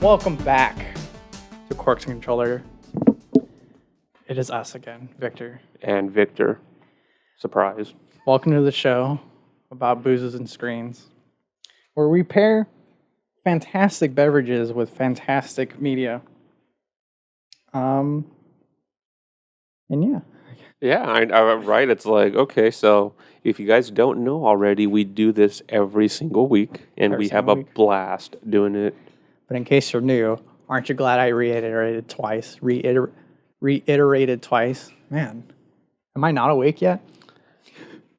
Welcome back to Quarks and Controller. It is us again, Victor. And Victor. Surprise. Welcome to the show about boozes and screens, where we pair fantastic beverages with fantastic media. And yeah. Yeah, right. It's like, okay, so if you guys don't know already, we do this every single week, and we have a blast doing it. But in case you're new, aren't you glad I reiterated twice? Reiterated twice? Man, am I not awake yet?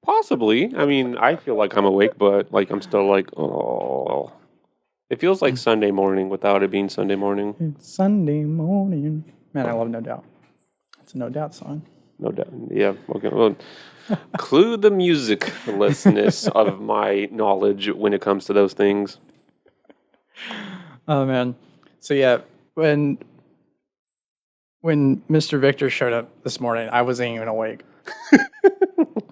Possibly. I mean, I feel like I'm awake, but like I'm still like, oh. It feels like Sunday morning without it being Sunday morning. It's Sunday morning. Man, I love No Doubt. It's a No Doubt song. No doubt. Yeah. Okay. Well, clue the musiclessness of my knowledge when it comes to those things. Oh man. So yeah, when Mr. Victor showed up this morning, I wasn't even awake.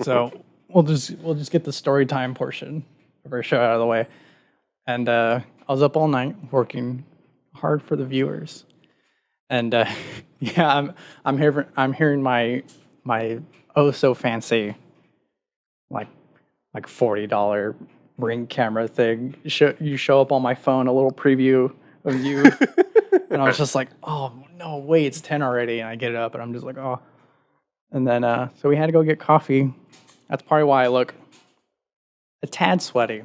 So we'll just get the story time portion of our show out of the way. And I was up all night working hard for the viewers. And yeah, I'm hearing my oh so fancy like $40 Ring camera thing. You show up on my phone, a little preview of you, and I was just like, oh no, wait, it's 10 already, and I get it up, and I'm just like, oh. And then so we had to go get coffee. That's probably why I look a tad sweaty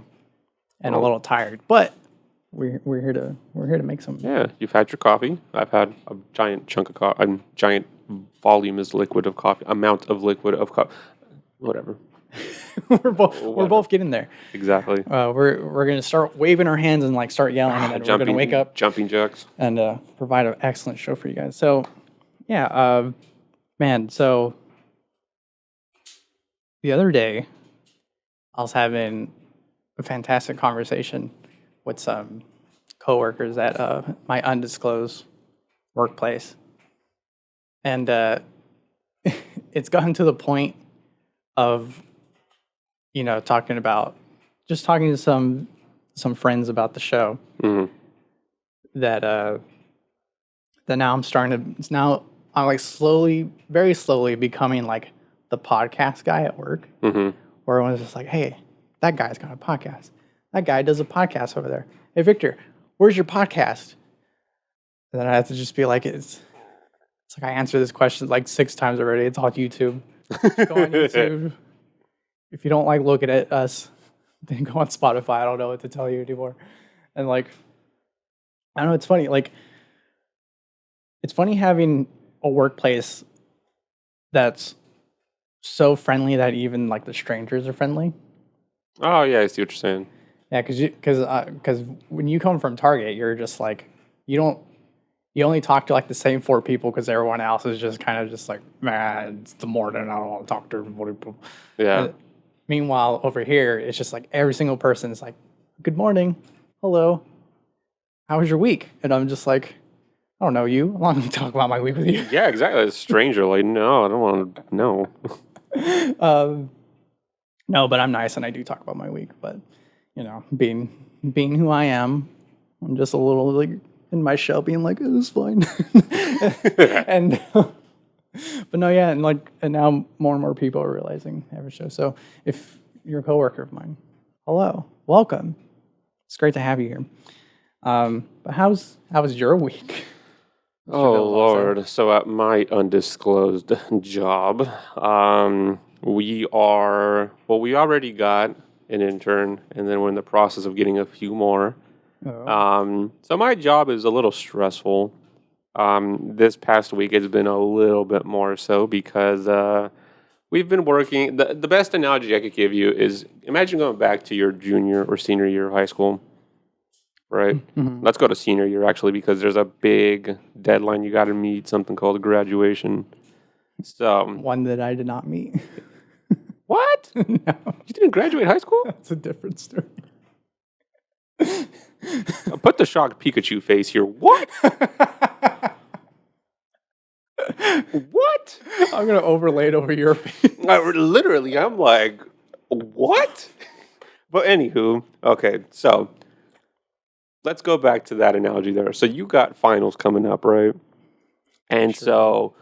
and a little tired, but we're here to make some. Yeah, you've had your coffee. I've had a giant chunk of coffee, a giant volume is liquid of coffee, amount of liquid of coffee, whatever. we're both getting there. Exactly. We're gonna start waving our hands and like start yelling, and then we're gonna wake up, jumping jacks, and provide an excellent show for you guys. So, yeah, man. So the other day, I was having a fantastic conversation with some coworkers at my undisclosed workplace, and it's gotten to the point of talking to some friends about the show. Mm-hmm. that now I'm like very slowly becoming like the podcast guy at work. Mm-hmm. Where everyone's just like, hey, that guy's got a podcast. That guy does a podcast over there. Hey, Victor, where's your podcast? And then I have to just be like, it's like I answer this question like 6 times already. It's on YouTube. Just go on YouTube. If you don't like looking at us, then go on Spotify. I don't know what to tell you anymore. And like, I don't know, it's funny. Like, it's funny having a workplace that's so friendly that even like the strangers are friendly. Oh yeah, I see what you're saying. Yeah, because when you come from Target, you're just like you only talk to like the same 4 people because everyone else is just kind of just like, man, it's the morning, I don't want to talk to people. Yeah. Meanwhile, over here, it's just like every single person is like, good morning, hello, how was your week? And I'm just like, I don't know you. I want to talk about my week with you. Yeah, exactly. It's a stranger. Like, no, I don't want to know. No, but I'm nice and I do talk about my week. But, being who I am, I'm just a little like in my shell being like, it was fine. And but no, yeah, and now more and more people are realizing every show. So if you're a coworker of mine, hello, welcome. It's great to have you here. But how was your week? Oh Lord! So at my undisclosed job, we already got an intern, and then we're in the process of getting a few more. Oh. So my job is a little stressful. This past week it's been a little bit more so because we've been working. The best analogy I could give you is imagine going back to your junior or senior year of high school, right? Mm-hmm. Let's go to senior year actually because there's a big deadline you got to meet, something called graduation. So one that I did not meet. What? No. You didn't graduate high school? That's a different story. Put the shocked Pikachu face here. What? What? I'm going to overlay it over your face. I'm like, what? But anywho, okay, so let's go back to that analogy there. So you got finals coming up, right? And so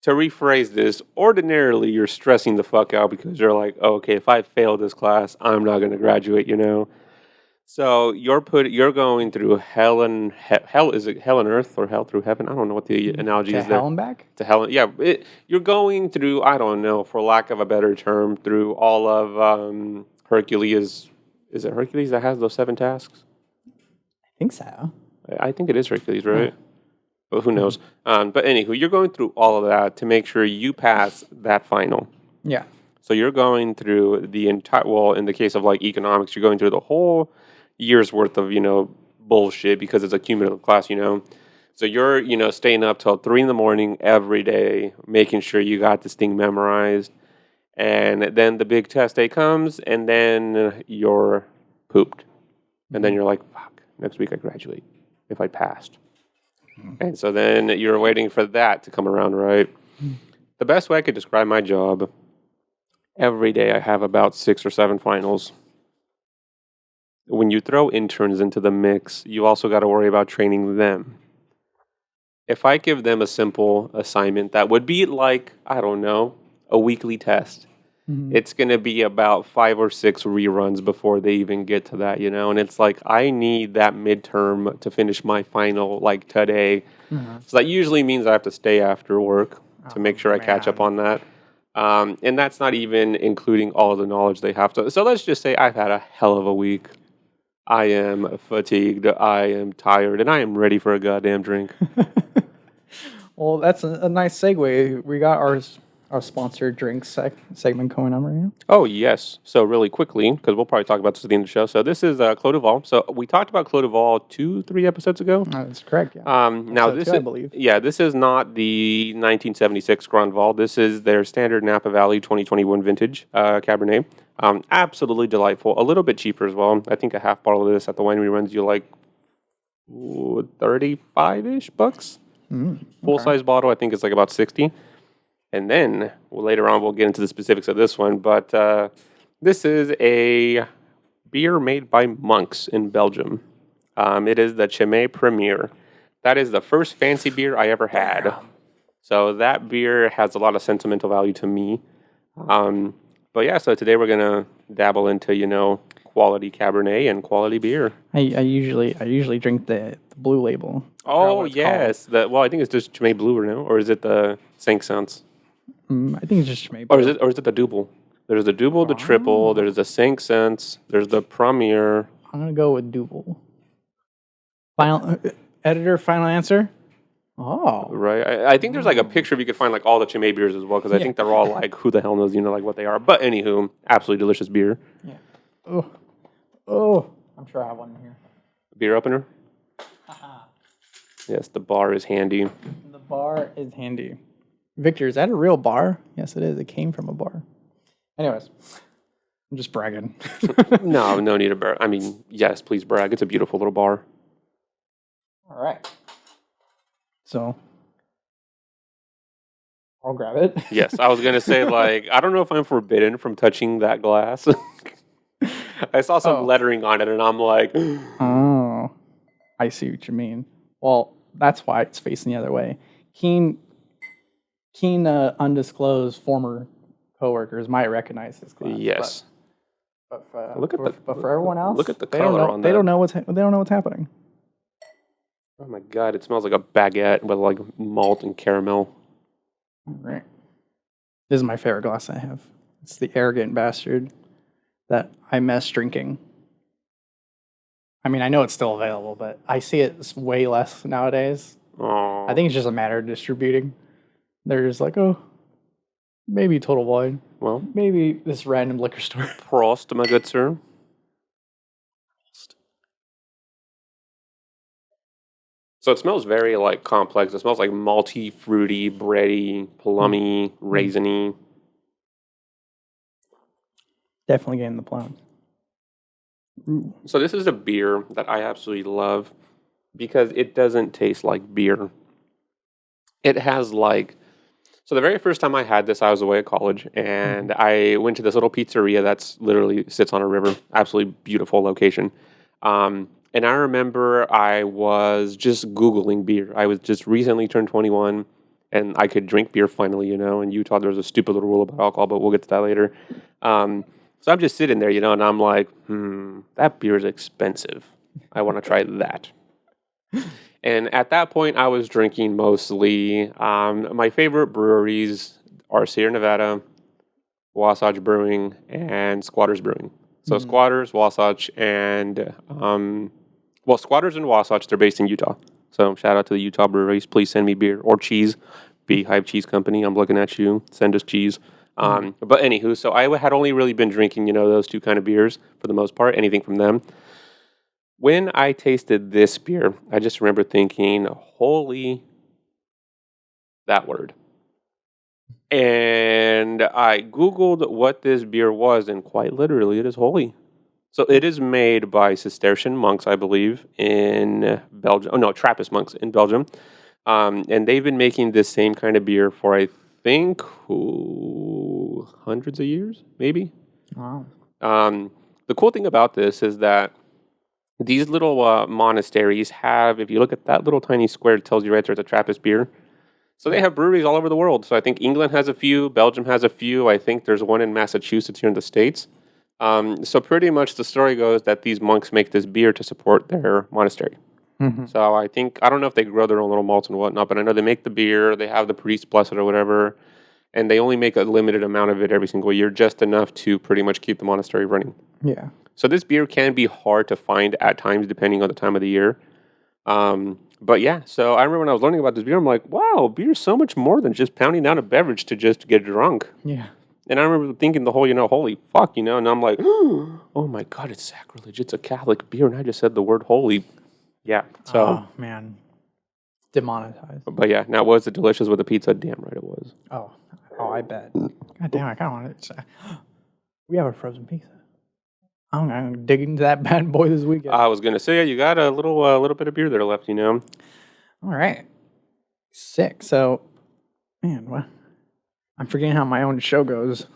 to rephrase this, ordinarily you're stressing the fuck out because you're like, oh, okay, if I fail this class, I'm not going to graduate, you know? So you're going through hell and hell. Is it hell and earth or hell through heaven? I don't know what the analogy is there. To hell and back? To hell, yeah. You're going through, I don't know, for lack of a better term, through all of Hercules. Is it Hercules that has those 7 tasks? I think so. I think it is Hercules, right? But who knows? But anywho, you're going through all of that to make sure you pass that final. Yeah. So you're going through the entire, well, in the case of like economics, you're going through the whole year's worth of, bullshit because it's a cumulative class, So you're, staying up till 3 a.m. every day, making sure you got this thing memorized. And then the big test day comes, and then you're pooped. And then you're like, fuck, next week I graduate if I passed. And so then you're waiting for that to come around, right? The best way I could describe my job, every day I have about 6 or 7 finals. When you throw interns into the mix, you also got to worry about training them. If I give them a simple assignment that would be like, I don't know, a weekly test, it's going to be about 5 or 6 reruns before they even get to that, And it's like, I need that midterm to finish my final, like, today. So that usually means I have to stay after work to make sure I catch up on that. And that's not even including all of the knowledge they have to. So let's just say I've had a hell of a week. I am fatigued, I am tired, and I am ready for a goddamn drink. Well, that's a nice segue. We got our sponsored drink segment going on right now. Oh, yes. So really quickly, because we'll probably talk about this at the end of the show. So this is Clos du Val. So we talked about Clos du Val 3 episodes ago. That's correct, yeah. Now this is, I believe. Yeah, this is not the 1976 Grand Val. This is their standard Napa Valley 2021 vintage Cabernet. Absolutely delightful. A little bit cheaper as well. I think a half bottle of this at the winery runs you like 35-ish bucks. Full-size bottle, I think it's like about 60. And then later on, we'll get into the specifics of this one. But this is a beer made by monks in Belgium. It is the Chimay Premier. That is the first fancy beer I ever had. So that beer has a lot of sentimental value to me. But yeah, so today we're going to dabble into, quality Cabernet and quality beer. I usually drink the blue label. Oh, yes. I think it's just Chimay Blue now. Or is it the 5 cents? I think it's just Chimay Blue. Or is it the double? There's the double, the triple, there's the 5 cents, there's the premier. I'm going to go with double. Final answer? Oh. Right. I think there's like a picture if you could find like all the Chimay beers as well, because I think they're all like, who the hell knows, like what they are. But anywho, absolutely delicious beer. Yeah. Oh, I'm sure I have one in here. Beer opener? Yes, the bar is handy. The bar is handy. Victor, is that a real bar? Yes, it is. It came from a bar. Anyways, I'm just bragging. No need to brag. I mean, yes, please brag. It's a beautiful little bar. All right. So, I'll grab it. Yes, I was going to say, I don't know if I'm forbidden from touching that glass. I saw some lettering on it, and I'm like... Oh, I see what you mean. Well, that's why it's facing the other way. Keen undisclosed former coworkers might recognize this glass. Yes. But for everyone else, look at the color on that. They don't know what's happening. Oh my god! It smells like a baguette with like malt and caramel. All right. This is my favorite glass I have. It's the Arrogant Bastard that I miss drinking. I mean, I know it's still available, but I see it way less nowadays. Aww. I think it's just a matter of distributing. They're just like, maybe Total Wine. Well, maybe this random liquor store. Prost, my good sir. So it smells very complex. It smells like malty, fruity, bready, plummy, raisiny. Definitely getting the plum. So this is a beer that I absolutely love because it doesn't taste like beer. It has so the very first time I had this, I was away at college, and I went to this little pizzeria that's literally sits on a river. Absolutely beautiful location. And I remember I was just Googling beer. I was just recently turned 21, and I could drink beer finally, In Utah, there's a stupid little rule about alcohol, but we'll get to that later. So I'm just sitting there, and I'm like, that beer is expensive. I want to try that. And at that point, I was drinking mostly. My favorite breweries are Sierra Nevada, Wasatch Brewing, and Squatters Brewing. So Squatters, Wasatch, and Squatters and Wasatch, they're based in Utah. So shout out to the Utah breweries. Please send me beer or cheese. Beehive Cheese Company, I'm looking at you. Send us cheese. But anywho, so I had only really been drinking, those two kind of beers for the most part, anything from them. When I tasted this beer, I just remember thinking, holy, that word. And I Googled what this beer was, and quite literally, it is holy. So it is made by Cistercian monks, I believe, in Belgium. Oh, no, Trappist monks in Belgium. And they've been making this same kind of beer for, I think, hundreds of years, maybe. Wow. The cool thing about this is that these little monasteries have, if you look at that little tiny square, it tells you right there it's a Trappist beer. So they have breweries all over the world. So I think England has a few, Belgium has a few. I think there's one in Massachusetts here in the States. So pretty much the story goes that these monks make this beer to support their monastery. Mm-hmm. So I don't know if they grow their own little malts and whatnot, but I know they make the beer, they have the priest bless it or whatever, and they only make a limited amount of it every single year, just enough to pretty much keep the monastery running. Yeah. So this beer can be hard to find at times, depending on the time of the year. But yeah, so I remember when I was learning about this beer, I'm like, wow, beer's so much more than just pounding down a beverage to just get drunk. Yeah. And I remember thinking the whole, holy fuck, and I'm like, oh my God, it's sacrilege. It's a Catholic beer, and I just said the word holy. Yeah, so. Oh, man. Demonetized. But yeah, now was it delicious with the pizza? Damn right it was. Oh, I bet. God damn, I kind of want it. We have a frozen pizza. I'm going to dig into that bad boy this weekend. I was going to say, you got a little bit of beer there left, All right. Sick. So, man, what? I'm forgetting how my own show goes.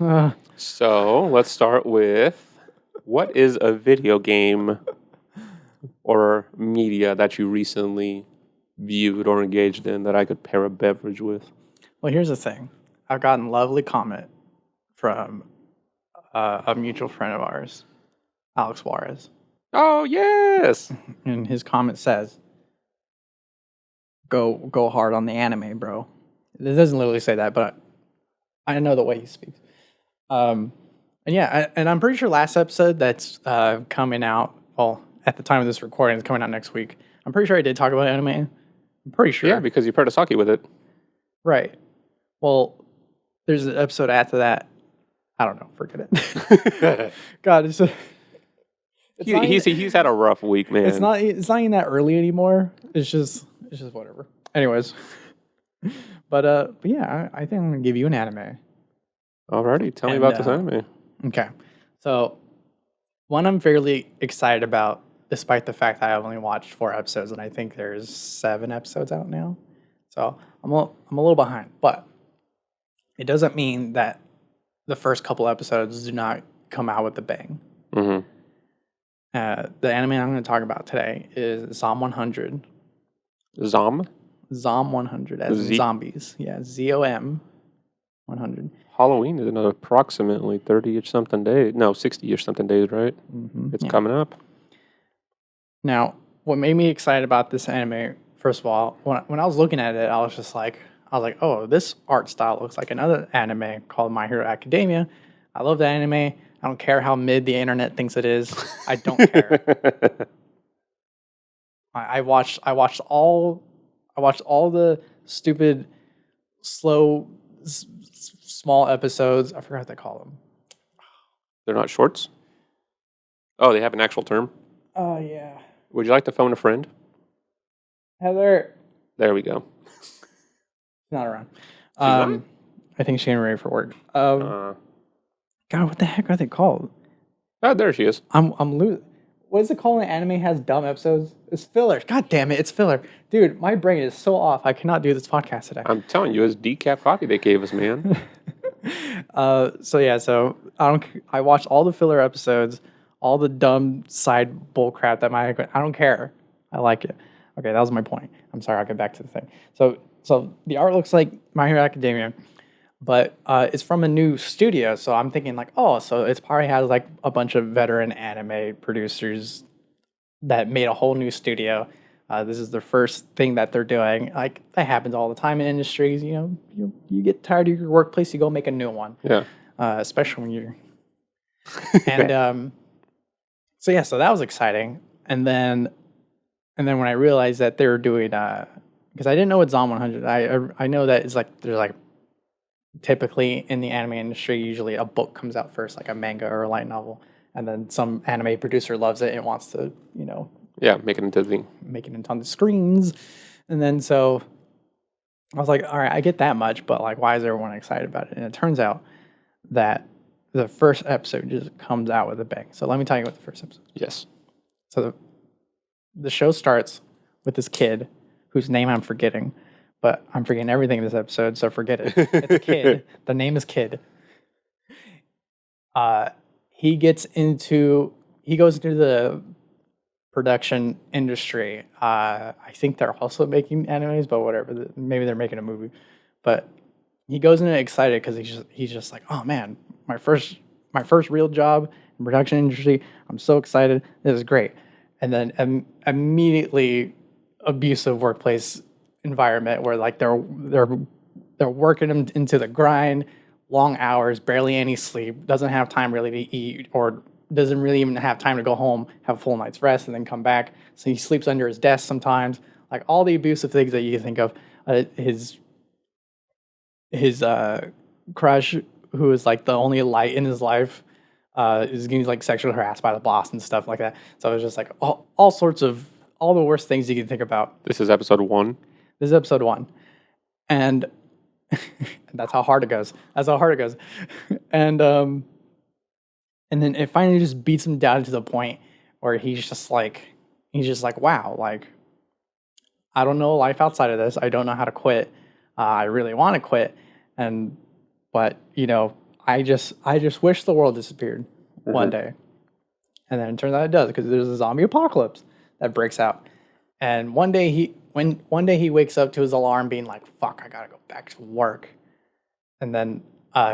So, let's start with, what is a video game or media that you recently viewed or engaged in that I could pair a beverage with? Well, here's the thing. I've gotten a lovely comment from a mutual friend of ours, Alex Juarez. Oh, yes! And his comment says, go hard on the anime, bro. It doesn't literally say that, but I know the way he speaks. And yeah, and I'm pretty sure last episode that's coming out, well, at the time of this recording, it's coming out next week. I'm pretty sure I did talk about anime. I'm pretty sure. Yeah, because you paired a sake with it. Right. Well, there's an episode after that. I don't know. Forget it. God, he's had a rough week, man. It's not even that early anymore. It's just whatever. Anyways. But yeah, I think I'm gonna give you an anime. Alrighty, tell me about this anime. Okay. So one I'm fairly excited about, despite the fact that I only watched 4 episodes, and I think there's 7 episodes out now. So I'm a little behind, but it doesn't mean that the first couple episodes do not come out with a bang. Mm-hmm. The anime I'm going to talk about today is Zom 100. Zom 100, as in zombies. Yeah, ZOM 100. Halloween is another approximately 30-ish something days. No, 60-ish something days, right? Mm-hmm. It's coming up. Now, what made me excited about this anime, first of all, when I was looking at it, I was like, oh, this art style looks like another anime called My Hero Academia. I love that anime. I don't care how mid the internet thinks it is. I don't care. I watched all the stupid, slow, small episodes. I forgot what they call them. They're not shorts? Oh, they have an actual term? Oh, yeah. Would you like to phone a friend? Heather. There we go. Not around. Not? I think she's getting ready for work. God, what the heck are they called? Oh, there she is. I'm losing. What is it called when anime has dumb episodes? It's filler. God damn it, it's filler. Dude, my brain is so off. I cannot do this podcast today. I'm telling you, it's decaf coffee they gave us, man. So I watched all the filler episodes, all the dumb side bull crap that I don't care. I like it. Okay, that was my point. I'm sorry. I'll get back to the thing. So the art looks like My Hero Academia, but it's from a new studio. So I'm thinking like, oh, so it probably has like a bunch of veteran anime producers that made a whole new studio. This is the first thing that they're doing. Like that happens all the time in industries. You know, you get tired of your workplace, you go make a new one. Yeah. Especially when you're. And so yeah, so that was exciting. And then when I realized that they were doing, because I didn't know what Zom 100. I know that it's like there's like typically in the anime industry, usually a book comes out first, like a manga or a light novel, and then some anime producer loves it and wants to, make it into the thing. Make it into on the screens. And then so I was like, all right, I get that much, but like, why is everyone excited about it? And it turns out that the first episode just comes out with a bang. So let me tell you what the first episode. Yes. So the show starts with this kid whose name I'm forgetting, but I'm forgetting everything in this episode, so forget it. It's a kid. The name is Kid. He goes into the production industry. I think they're also making animes, but whatever. Maybe they're making a movie. But he goes in excited because he's just like, oh man, my first real job in production industry. I'm so excited. This is great. And then immediately abusive workplace environment where like they're working him into the grind, long hours, barely any sleep, doesn't have time really to eat, or doesn't really even have time to go home, have a full night's rest, and then come back. So he sleeps under his desk sometimes. Like all the abusive things that you think of. His crush, who is like the only light in his life, is getting like sexually harassed by the boss and stuff like that. So it was just like all sorts of all the worst things you can think about. This is episode 1. This is episode 1, and that's how hard it goes. And then it finally just beats him down to the point where he's just like, wow, like I don't know life outside of this. I don't know how to quit. I really want to quit, but I just wish the world disappeared one day. And then it turns out it does, because there's a zombie apocalypse that breaks out. And one day he wakes up to his alarm being like, fuck, I gotta go back to work. And then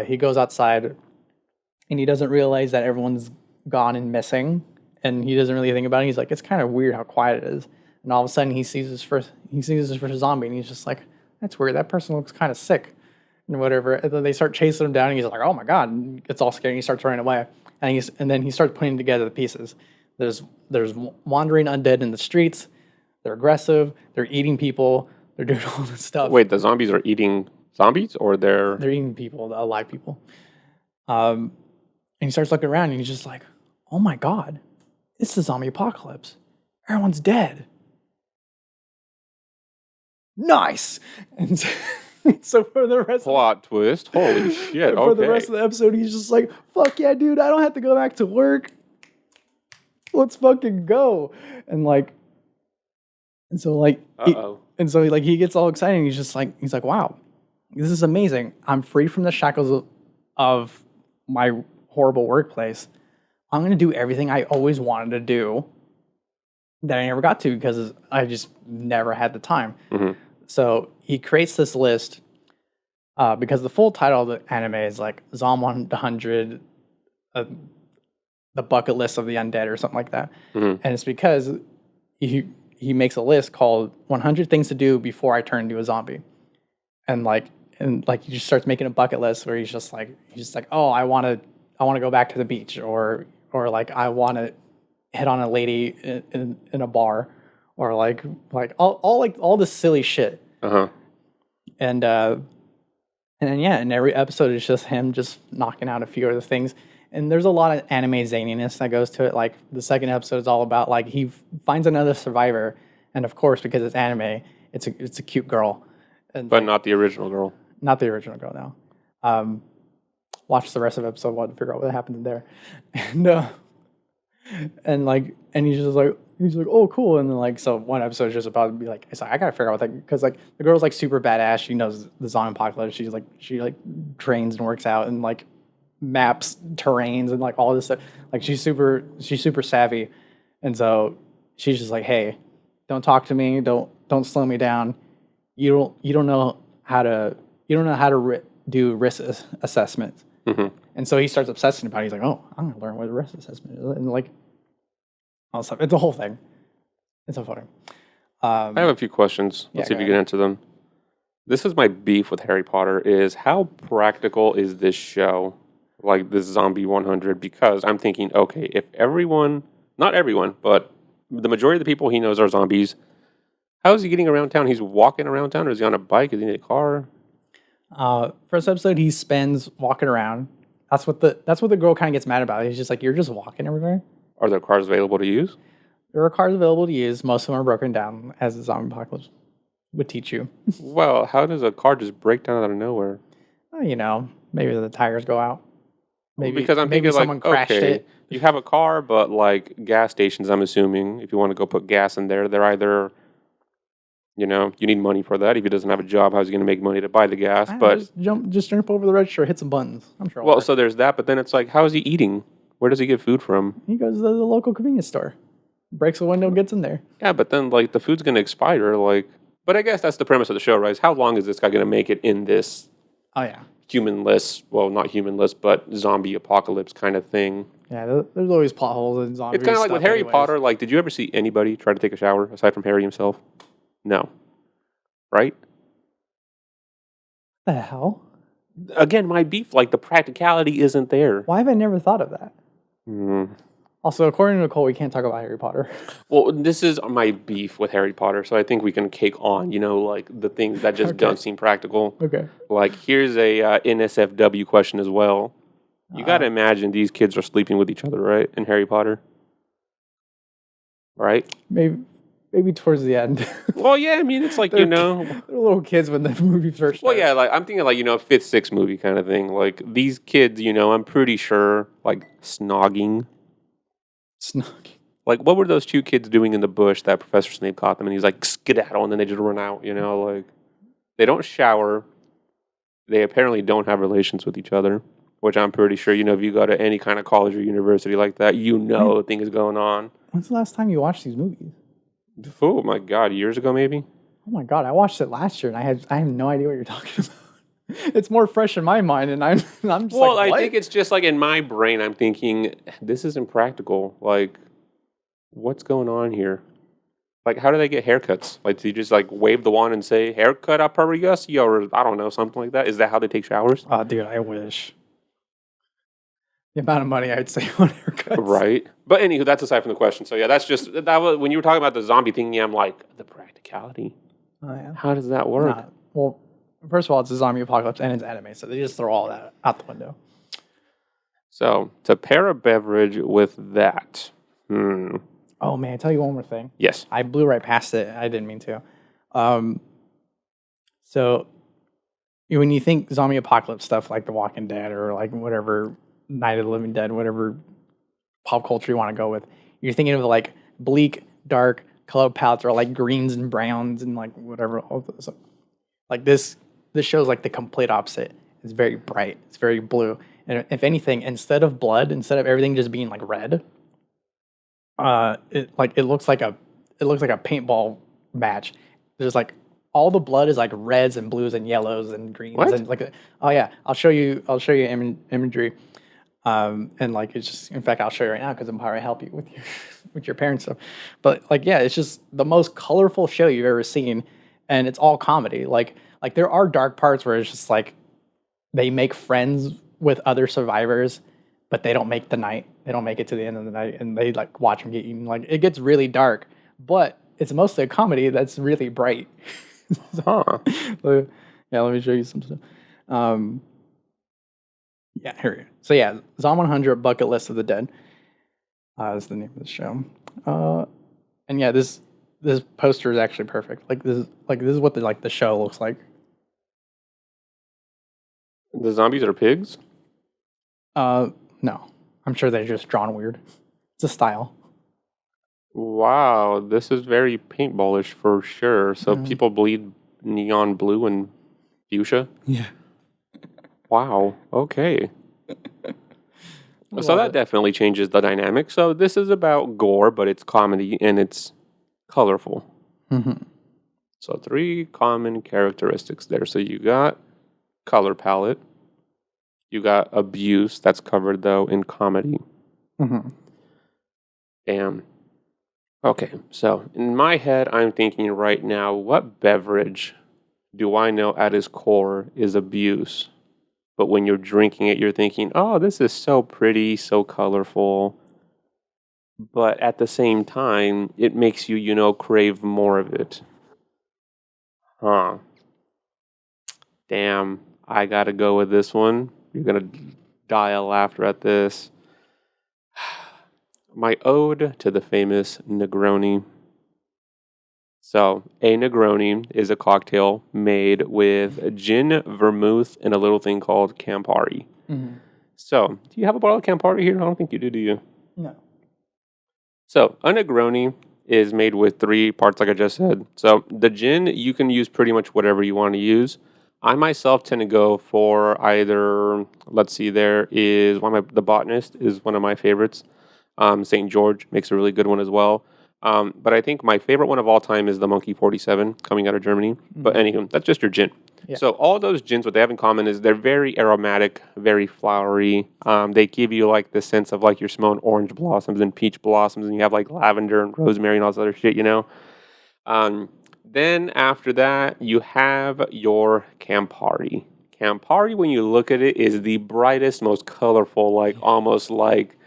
he goes outside and he doesn't realize that everyone's gone and missing. And he doesn't really think about it. He's like, it's kind of weird how quiet it is. And all of a sudden he sees his first zombie, and he's just like, that's weird. That person looks kind of sick and whatever. And then they start chasing him down, and he's like, oh my God, and gets all scared, and he starts running away. And then he starts putting together the pieces. There's wandering undead in the streets. They're aggressive. They're eating people. They're doing all this stuff. Wait, the zombies are eating zombies, or they're eating people, the alive people. And he starts looking around, and he's just like, oh my God, it's the zombie apocalypse. Everyone's dead. Nice. And so for the rest plot twist, holy shit! For the rest of the episode, he's just like, "Fuck yeah, dude! I don't have to go back to work. Let's fucking go!" And so he gets all excited. And he's like, "Wow, this is amazing! I'm free from the shackles of my horrible workplace. I'm gonna do everything I always wanted to do that I never got to because I just never had the time." Mm-hmm. So he creates this list because the full title of the anime is like Zom 100, the bucket list of the undead or something like that. Mm-hmm. And it's because he makes a list called 100 things to do before I turn into a zombie. And he just starts making a bucket list where he's just like, oh, I want to go back to the beach, or like I want to hit on a lady in a bar. Or like all this silly shit. Uh-huh. And then every episode is just him just knocking out a few other things. And there's a lot of anime zaniness that goes to it. Like the second episode is all about like he finds another survivor, and of course because it's anime, it's a cute girl. But not the original girl. Not the original girl, no. Watch the rest of episode 1 to figure out what happened in there. And he's like, oh, cool. And then so one episode is just about to be like, it's like, I gotta figure out what that, because like the girl's like super badass. She knows the zombie apocalypse. She trains and works out, and like maps, terrains, and like all this stuff. Like she's super savvy, and so she's just like, hey, don't talk to me, don't slow me down. You don't know how to do risk assessments. And so he starts obsessing about it. He's like, oh, I'm gonna learn what a risk assessment is, and like all stuff. It's a whole thing. It's so funny. I have a few questions. Let's see if you can answer them. This is my beef with Harry Potter is how practical is this show, like this Zombie 100? Because I'm thinking, okay, if everyone, not everyone, but the majority of the people he knows are zombies, how is he getting around town? He's walking around town, or is he on a bike? Is he in a car? First episode, he spends walking around. That's what the girl kind of gets mad about. He's just like, you're just walking everywhere. Are there cars available to use? There are cars available to use. Most of them are broken down, as the zombie apocalypse would teach you. Well, how does a car just break down out of nowhere? Well, maybe the tires go out. Maybe because I'm thinking someone crashed it. You have a car, but like gas stations, I'm assuming, if you want to go put gas in there, they're either, you need money for that. If he doesn't have a job, how's he going to make money to buy the gas? But just jump over the register, hit some buttons. I'm sure. Well, so there's that, but then it's like, how is he eating? Where does he get food from? He goes to the local convenience store, breaks the window, gets in there. Yeah, but then like the food's going to expire. But I guess that's the premise of the show, right? Is how long is this guy going to make it in this? Oh yeah. Humanless, well, not humanless, but zombie apocalypse kind of thing. Yeah, there's always plot holes in zombies. It's kind of like with Harry Potter. Like, did you ever see anybody try to take a shower aside from Harry himself? No. Right? What the hell? Again, my beef, like the practicality isn't there. Why have I never thought of that? Also, according to Nicole, we can't talk about Harry Potter. Well, this is my beef with Harry Potter, so I think we can cake on, like the things that just don't seem practical. Okay. Like, here's a NSFW question as well. You got to imagine these kids are sleeping with each other, right? In Harry Potter, right? Maybe towards the end. Well, yeah, I mean, it's like, they're little kids when the movie first started. Well, yeah, like I'm thinking like, 5th, 6th movie kind of thing. Like these kids, I'm pretty sure like snogging. Like what were those two kids doing in the bush that Professor Snape caught them and he's like skedaddle and then they just run out, like they don't shower. They apparently don't have relations with each other, which I'm pretty sure, if you go to any kind of college or university like that, things going on. When's the last time you watched these movies? Oh my God, years ago maybe? Oh my God, I watched it last year and I have no idea what you're talking about. It's more fresh in my mind and I'm just well, like, what? I think it's just like in my brain, I'm thinking, this isn't practical. Like, what's going on here? Like, how do they get haircuts? Like, do you just like wave the wand and say, haircut up or I don't know, something like that? Is that how they take showers? Oh, dude, I wish. The amount of money I'd save on haircuts. Right. But anywho, that's aside from the question. So yeah, that was when you were talking about the zombie thing, I'm like, the practicality. Oh yeah. How does that work? Well, first of all, it's a zombie apocalypse and it's anime, so they just throw all that out the window. So to pair a beverage with that. Oh man, I tell you one more thing. Yes. I blew right past it. I didn't mean to. So when you think zombie apocalypse stuff like The Walking Dead or like whatever Night of the Living Dead, whatever pop culture you want to go with, you're thinking of like bleak, dark color palettes or like greens and browns and like whatever. Like this show's like the complete opposite. It's very bright. It's very blue. And if anything, instead of blood, instead of everything just being like red, it looks like a paintball match. There's like all the blood is like reds and blues and yellows and greens. What? And like, oh yeah, I'll show you imagery. And like it's just, in fact, I'll show you right now because I'm probably help you with your parents stuff. But like, yeah, it's just the most colorful show you've ever seen, and it's all comedy. Like there are dark parts where it's just like they make friends with other survivors, but they don't make the night. They don't make it to the end of the night, and they like watch them get eaten. Like it gets really dark, but it's mostly a comedy that's really bright. So let me show you some stuff. Yeah, here we go. So yeah, Zom 100 Bucket List of the Dead. Is the name of the show. And yeah, this poster is actually perfect. This is what the show looks like. The zombies are pigs? No. I'm sure they're just drawn weird. It's a style. Wow, this is very paintballish for sure. So people bleed neon blue and fuchsia? Yeah. Wow, okay. So that definitely changes the dynamic. So this is about gore, but it's comedy and it's colorful. Mm-hmm. So 3 common characteristics there. So you got color palette. You got abuse. That's covered, though, in comedy. Mm-hmm. Damn. Okay, so in my head, I'm thinking right now, what beverage do I know at its core is abuse? But when you're drinking it, you're thinking, oh, this is so pretty, so colorful. But at the same time, it makes you, crave more of it. Huh. Damn, I gotta go with this one. You're gonna die of laughter at this. My ode to the famous Negroni. So, a Negroni is a cocktail made with gin, vermouth, and a little thing called Campari. Mm-hmm. So, do you have a bottle of Campari here? I don't think you do you? No. So, a Negroni is made with 3 parts, like I just said. So, the gin, you can use pretty much whatever you want to use. I myself tend to go for either, let's see, there is The Botanist is one of my favorites. St. George makes a really good one as well. But I think my favorite one of all time is the Monkey 47 coming out of Germany. Mm-hmm. But anywho, that's just your gin. Yeah. So all those gins, what they have in common is they're very aromatic, very flowery. They give you like the sense of like you're smelling orange blossoms and peach blossoms, and you have like lavender and rosemary and all this other shit, Then after that, you have your Campari. Campari, when you look at it, is the brightest, most colorful, like almost like,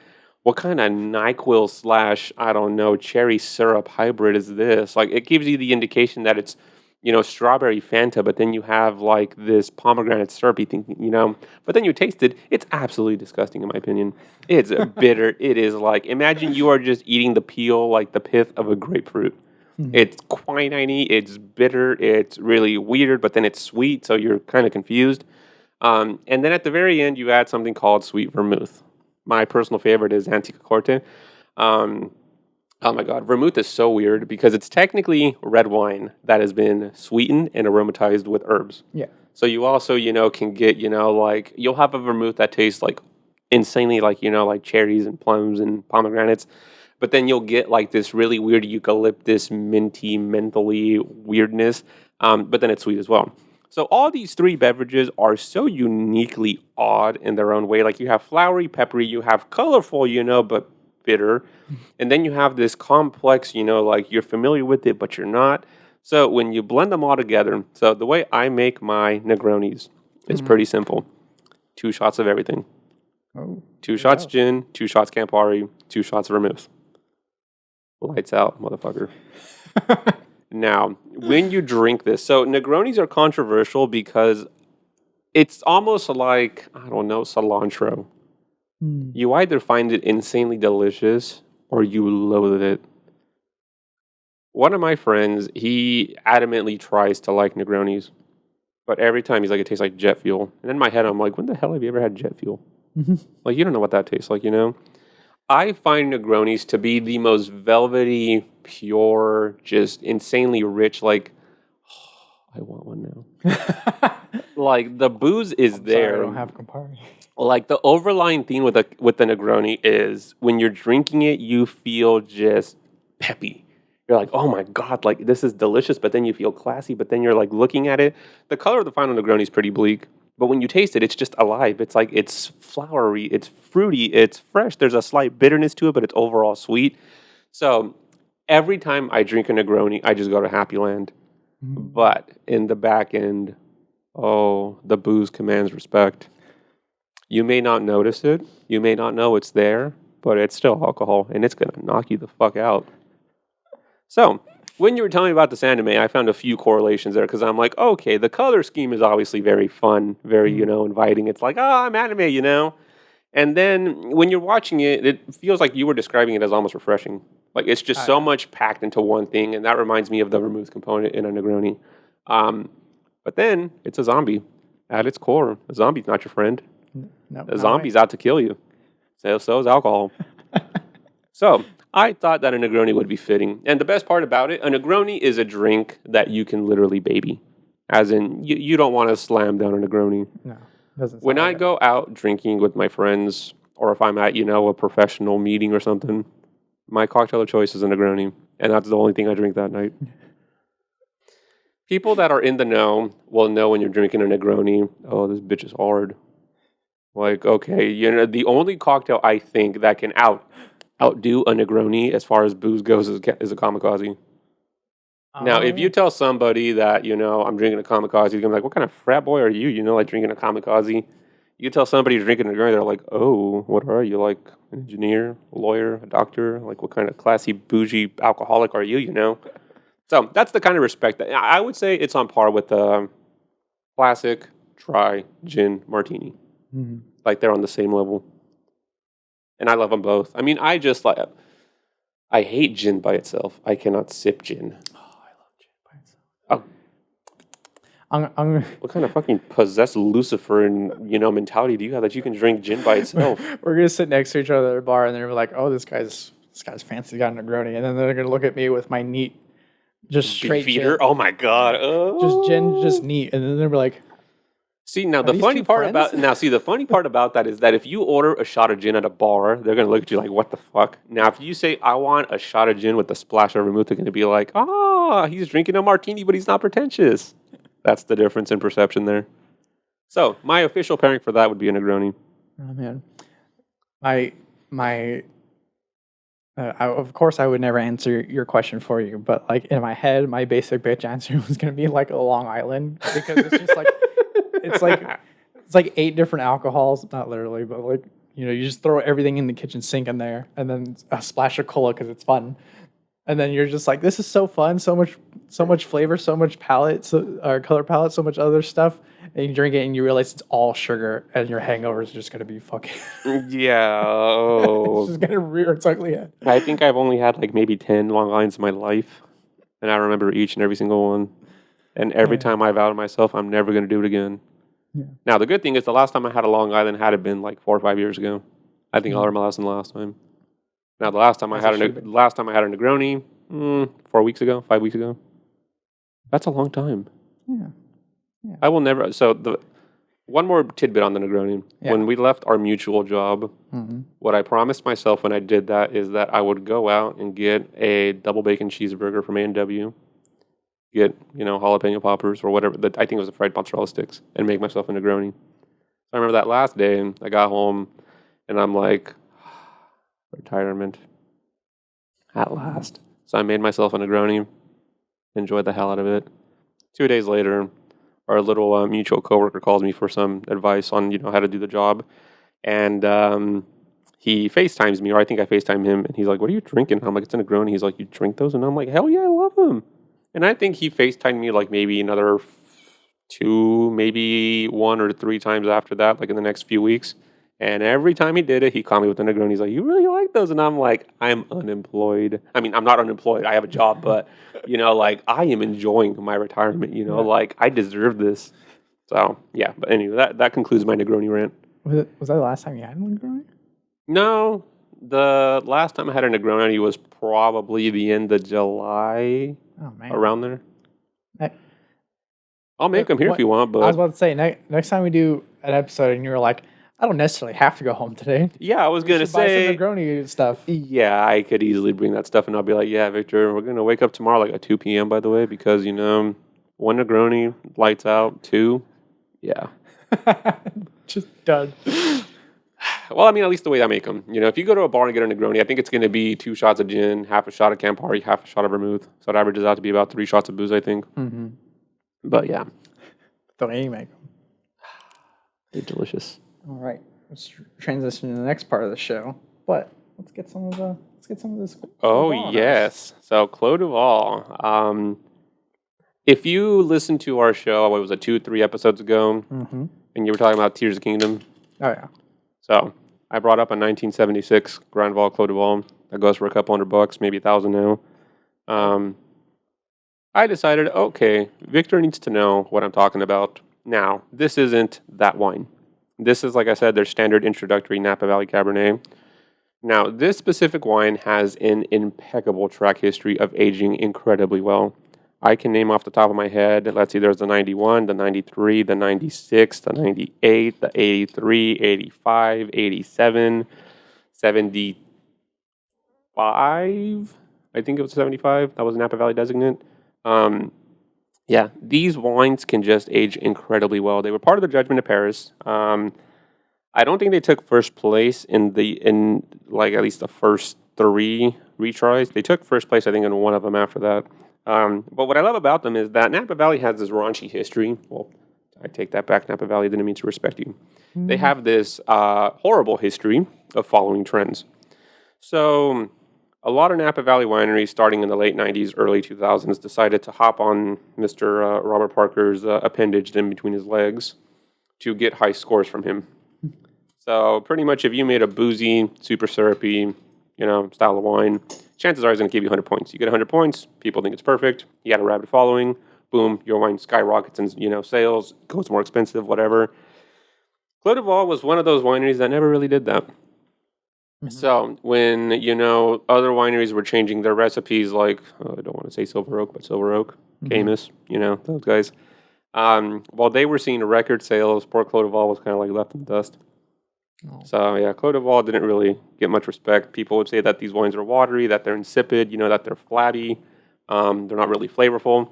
what kind of NyQuil / I don't know, cherry syrup hybrid is this? Like, it gives you the indication that it's, strawberry Fanta, but then you have like this pomegranate syrupy thing, But then you taste it, it's absolutely disgusting in my opinion. It's bitter. It is like, imagine you are just eating the peel, like the pith of a grapefruit. Mm-hmm. It's quinine, it's bitter, it's really weird, but then it's sweet, so you're kind of confused. And then at the very end, you add something called sweet vermouth. My personal favorite is Antica Corte. Oh my God, vermouth is so weird because it's technically red wine that has been sweetened and aromatized with herbs. Yeah. So you also, can get, like, you'll have a vermouth that tastes like insanely like, like cherries and plums and pomegranates. But then you'll get like this really weird eucalyptus, minty, mentally weirdness. But then it's sweet as well. So all these 3 beverages are so uniquely odd in their own way. Like you have flowery, peppery, you have colorful, but bitter. And then you have this complex, like you're familiar with it, but you're not. So when you blend them all together, so the way I make my Negronis is pretty simple. 2 shots of everything. Oh, 2 shots gin, 2 shots Campari, 2 shots vermouth. Lights out, motherfucker. Now, when you drink this, so Negronis are controversial because it's almost like, I don't know, cilantro. Mm. You either find it insanely delicious or you loathe it. One of my friends, he adamantly tries to like Negronis, but every time he's like, it tastes like jet fuel. And in my head, I'm like, when the hell have you ever had jet fuel? Mm-hmm. Like, you don't know what that tastes like, I find Negronis to be the most velvety, pure, just insanely rich. Like, I want one now. Like the booze is there. Sorry, I don't have Campari. Like the overlying theme with the Negroni is when you're drinking it, you feel just peppy. You're like, oh my God, like this is delicious. But then you feel classy. But then you're like looking at it. The color of the final Negroni is pretty bleak. But when you taste it, it's just alive. It's like, it's flowery, it's fruity, it's fresh. There's a slight bitterness to it, but it's overall sweet. So every time I drink a Negroni, I just go to Happy Land. Mm-hmm. But in the back end, the booze commands respect. You may not notice it. You may not know it's there, but it's still alcohol, and it's going to knock you the fuck out. So when you were telling me about this anime, I found a few correlations there because I'm like, okay, the color scheme is obviously very fun, very, inviting. It's like, I'm anime, And then when you're watching it, it feels like you were describing it as almost refreshing. Like it's just so much packed into one thing, and that reminds me of the vermouth component in a Negroni. But then it's a zombie at its core. A zombie's not your friend. No, a zombie's out to kill you. So is alcohol. So I thought that a Negroni would be fitting. And the best part about it, a Negroni is a drink that you can literally baby. As in, you don't want to slam down a Negroni. No, doesn't. When I go out drinking with my friends, or if I'm at, a professional meeting or something, my cocktail of choice is a Negroni, and that's the only thing I drink that night. People that are in the know will know when you're drinking a Negroni, oh, this bitch is hard. Like, okay, the only cocktail I think that can outdo a Negroni as far as booze goes is a Kamikaze. Now, if you tell somebody that, I'm drinking a Kamikaze, they're going to be like, what kind of frat boy are you, like drinking a Kamikaze? You tell somebody you're drinking a Negroni, they're like, oh, what are you, like an engineer, a lawyer, a doctor? Like, what kind of classy, bougie alcoholic are you, So that's the kind of respect that I would say it's on par with the classic dry gin martini. Mm-hmm. Like they're on the same level. And I love them both. I mean, I hate gin by itself. I cannot sip gin. Oh, I love gin by itself. Oh. What kind of fucking possessed Lucifer mentality do you have that you can drink gin by itself? We're going to sit next to each other at a bar and they're like, oh, this guy's fancy, got a Negroni. And then they're going to look at me with my neat, just straight Beefeater? gin. Oh my God. Oh. Just gin, just neat. And then they're like, see, now the funny part about that is that if you order a shot of gin at a bar, they're going to look at you like, what the fuck? Now, if you say, I want a shot of gin with a splash of vermouth, they're going to be like, he's drinking a martini, but he's not pretentious. That's the difference in perception there. So, my official pairing for that would be a Negroni. Oh, man. Of course, I would never answer your question for you, but like in my head, my basic bitch answer was going to be like a Long Island because it's just like, it's like 8 different alcohols, not literally, but like, you just throw everything in the kitchen sink in there and then a splash of cola because it's fun. And then you're just like, this is so fun, so much flavor, so much color palette, so much other stuff. And you drink it and you realize it's all sugar and your hangover is just going to be fucking... Yeah. It's just going to rear its ugly head. I think I've only had like maybe 10 Long Islands in my life. And I remember each and every single one. And every time I vow to myself, I'm never going to do it again. Yeah. Now, the good thing is the last time I had a Long Island had it been like 4 or 5 years ago. I think I learned my lesson the last time. Now, the last time I had a Negroni, 4 weeks ago, 5 weeks ago. That's a long time. Yeah. I will never... So, one more tidbit on the Negroni. Yeah. When we left our mutual job, what I promised myself when I did that is that I would go out and get a double bacon cheeseburger from A&W, get, jalapeno poppers or whatever. I think it was the fried mozzarella sticks, and make myself a Negroni. I remember that last day, and I got home, and I'm like, retirement. At last. So I made myself a Negroni, enjoyed the hell out of it. 2 days later, our little mutual coworker calls me for some advice on, how to do the job. And he FaceTimes me, or I think I FaceTime him, and he's like, what are you drinking? I'm like, it's a Negroni. He's like, you drink those? And I'm like, hell yeah, I love them. And I think he FaceTimed me like maybe another 2, maybe 1 or 3 times after that, like in the next few weeks. And every time he did it, he called me with a Negroni. He's like, you really like those? And I'm like, I'm unemployed. I mean, I'm not unemployed. I have a job, but, like, I am enjoying my retirement, like, I deserve this. So, yeah. But anyway, that concludes my Negroni rant. Was that the last time you had a Negroni? No. The last time I had a Negroni was probably the end of July. Oh, man. Around there. I'll make them here if you want, but... I was about to say, next time we do an episode and you're like, I don't necessarily have to go home today. Yeah, I was going to say... buy some Negroni stuff. Yeah, I could easily bring that stuff, and I'll be like, yeah, Victor, we're going to wake up tomorrow like at 2 p.m., by the way, because, 1 Negroni, lights out, 2, yeah. Just done. Well, I mean, at least the way I make them. If you go to a bar and get a Negroni, I think it's going to be 2 shots of gin, half a shot of Campari, half a shot of vermouth. So it averages out to be about 3 shots of booze, I think. Mm-hmm. But, yeah. The way you make them. They're delicious. All right, let's transition to the next part of the show. But let's get some of this. Oh yes, so Clos du Val. If you listened to our show, what was it, 2-3 episodes ago, and you were talking about Tears of the Kingdom. Oh yeah. So I brought up a 1976 Grand Val Clos du Val that goes for a couple $100, maybe $1,000 now. I decided, okay, Victor needs to know what I'm talking about. Now, this isn't that wine. This is, like I said, their standard introductory Napa Valley Cabernet. Now, this specific wine has an impeccable track history of aging incredibly well. I can name off the top of my head. Let's see, there's the 91, the 93, the 96, the 98, the 83, 85, 87, 75. I think it was 75. That was Napa Valley designate. Yeah, these wines can just age incredibly well. They were part of the Judgment of Paris. I don't think they took first place in like at least the first 3 retries. They took first place, I think, in one of them after that. But what I love about them is that Napa Valley has this raunchy history. Well, I take that back. Napa Valley didn't mean to respect you. They have this horrible history of following trends. So a lot of Napa Valley wineries, starting in the late 90s, early 2000s, decided to hop on Mr. Robert Parker's appendage in between his legs to get high scores from him. So pretty much if you made a boozy, super syrupy, style of wine, chances are he's going to give you 100 points. You get 100 points, people think it's perfect, you got a rabid following, boom, your wine skyrockets in sales, goes more expensive, whatever. Clos du Val was one of those wineries that never really did that. So when, other wineries were changing their recipes, like, I don't want to say Silver Oak, but Silver Oak, Camus, those guys. While they were seeing record sales, poor Clos du Val was kind of like left in the dust. Oh. So, yeah, Clos du Val didn't really get much respect. People would say that these wines are watery, that they're insipid, that they're flabby. They're not really flavorful.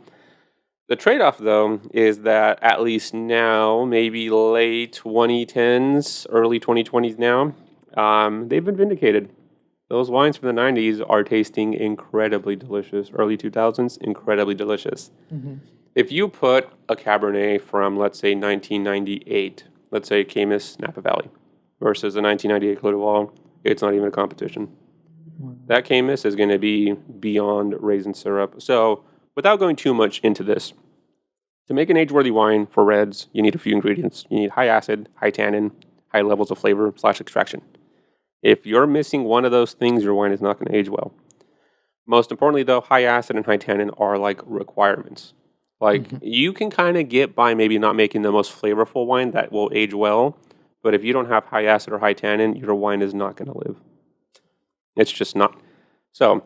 The trade-off, though, is that at least now, maybe late 2010s, early 2020s now, they've been vindicated. Those wines from the 90s are tasting incredibly delicious. Early 2000s, incredibly delicious. If you put a Cabernet from, let's say, 1998, let's say Camus, Napa Valley, versus a 1998 Clos du Val, it's not even a competition. That Camus is going to be beyond raisin syrup. So, without going too much into this, to make an age-worthy wine for reds, you need a few ingredients. You need high acid, high tannin, high levels of flavor / extraction. If you're missing one of those things, your wine is not going to age well. Most importantly, though, high acid and high tannin are like requirements. Like, you can kind of get by maybe not making the most flavorful wine that will age well, but if you don't have high acid or high tannin, your wine is not going to live. It's just not. So,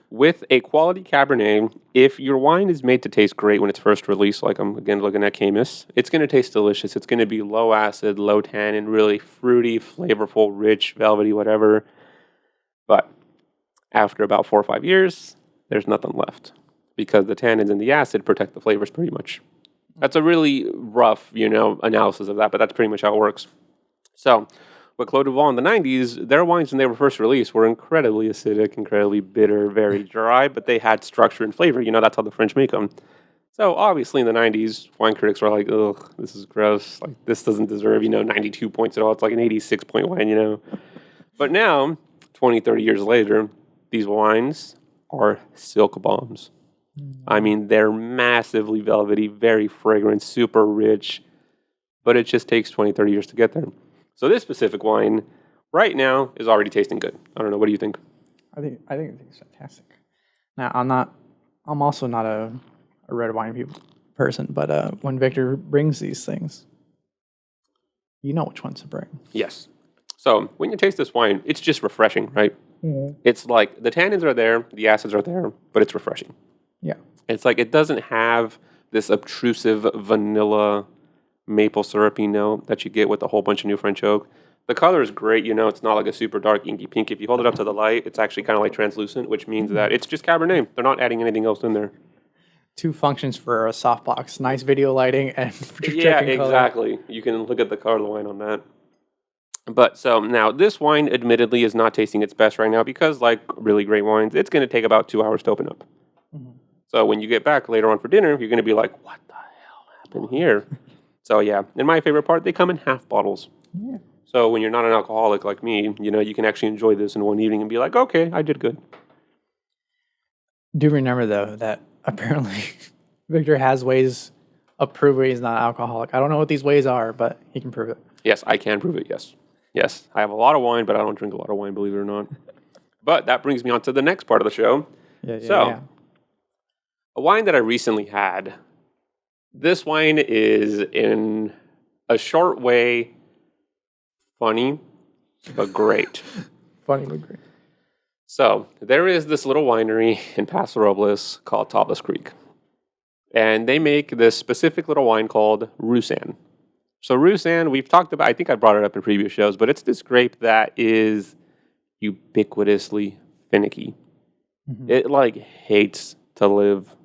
with a quality Cabernet, if your wine is made to taste great when it's first released, like I'm again looking at Camus, it's going to taste delicious. It's going to be low acid, low tannin, really fruity, flavorful, rich, velvety, whatever. But after about 4 or 5 years, there's nothing left because the tannins and the acid protect the flavors pretty much. That's a really rough, analysis of that, but that's pretty much how it works. So, with Clos du Val in the 90s, their wines when they were first released were incredibly acidic, incredibly bitter, very dry, but they had structure and flavor. That's how the French make them. So obviously in the 90s, wine critics were like, ugh, this is gross. Like, this doesn't deserve, 92 points at all. It's like an 86-point wine, But now, 20, 30 years later, these wines are silk bombs. I mean, they're massively velvety, very fragrant, super rich, but it just takes 20, 30 years to get there. So this specific wine, right now, is already tasting good. I don't know. What do you think? I think it's fantastic. Now, I'm also not a red wine person, but when Victor brings these things, you know which ones to bring. Yes. So when you taste this wine, it's just refreshing, right? It's like the tannins are there, the acids are there, but it's refreshing. Yeah. It's like it doesn't have this obtrusive vanilla maple syrupy note that you get with a whole bunch of new French oak. The color is great, it's not like a super dark inky pink. If you hold it up to the light, it's actually kind of like translucent, which means that it's just Cabernet. They're not adding anything else in there. 2 functions for a softbox: nice video lighting and yeah, exactly. Color. You can look at the color of the wine on that. But so now this wine admittedly is not tasting its best right now because, like really great wines, it's going to take about 2 hours to open up. So when you get back later on for dinner, you're going to be like, what the hell happened here? So yeah, and my favorite part, they come in half bottles. Yeah. So when you're not an alcoholic like me, you can actually enjoy this in one evening and be like, okay, I did good. Do remember, though, that apparently Victor has ways of proving he's not alcoholic. I don't know what these ways are, but he can prove it. Yes, I can prove it, yes. Yes, I have a lot of wine, but I don't drink a lot of wine, believe it or not. But that brings me on to the next part of the show. Yeah. A wine that I recently had. This wine is, in a short way, funny, but great. Funny, but great. So, there is this little winery in Paso Robles called Tablas Creek. And they make this specific little wine called Roussanne. So Roussanne, we've talked about, I think I brought it up in previous shows, but it's this grape that is ubiquitously finicky. Mm-hmm. It like hates to live.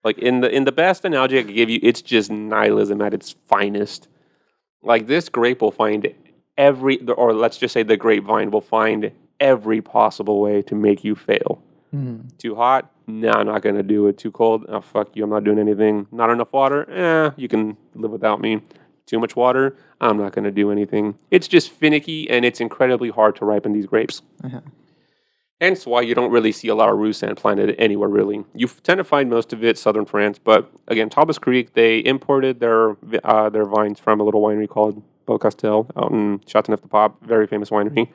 Like in the best analogy I could give you, it's just nihilism at its finest. Like this grape will find or let's just say the grapevine will find every possible way to make you fail. Mm-hmm. Too hot? Nah, I'm not gonna do it. Too cold? Oh fuck you, I'm not doing anything. Not enough water? You can live without me. Too much water? I'm not gonna do anything. It's just finicky and it's incredibly hard to ripen these grapes. Uh-huh. Hence why you don't really see a lot of Roussanne planted anywhere, really. You tend to find most of it southern France, but again, Tablas Creek, they imported their vines from a little winery called Beaucastel out in Châteauneuf-du-Pape, very famous winery.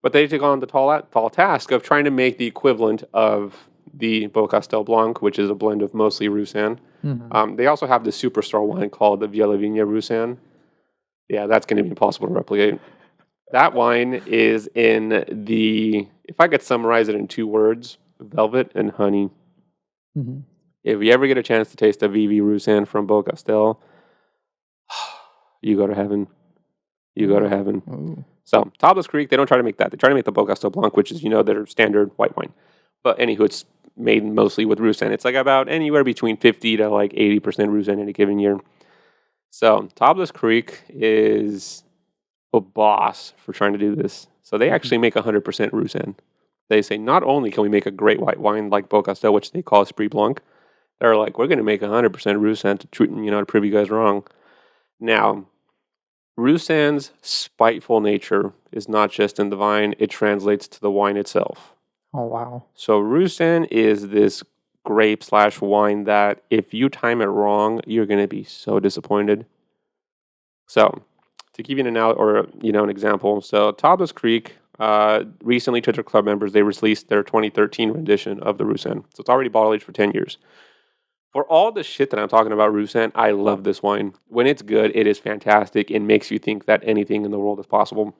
But they took on the tall task of trying to make the equivalent of the Beaucastel Blanc, which is a blend of mostly Roussanne. Mm-hmm. They also have the superstar wine called the Vieille Vigne Roussanne. Yeah, that's going to be impossible to replicate. That wine is in if I could summarize it in 2 words, velvet and honey. Mm-hmm. If you ever get a chance to taste a VV Roussanne from Beaucastel, you go to heaven. You go to heaven. Ooh. So, Tablas Creek, they don't try to make that. They try to make the Beaucastel Blanc, which is, their standard white wine. But anywho, it's made mostly with Roussanne. It's like about anywhere between 50 to like 80% Roussanne in a given year. So, Tablas Creek is a boss for trying to do this. So they actually make 100% Roussanne. They say, not only can we make a great white wine like Beaucastel, which they call Esprit Blanc, they're like, we're going to make 100% Roussanne to prove you guys wrong. Now, Roussanne's spiteful nature is not just in the vine, it translates to the wine itself. Oh, wow. So Roussanne is this grape/wine that if you time it wrong, you're going to be so disappointed. So, to give you an example, so Tablas Creek recently to their club members, they released their 2013 rendition of the Roussanne. So it's already bottle aged for 10 years. For all the shit that I'm talking about Roussanne, I love this wine. When it's good, it is fantastic. It makes you think that anything in the world is possible.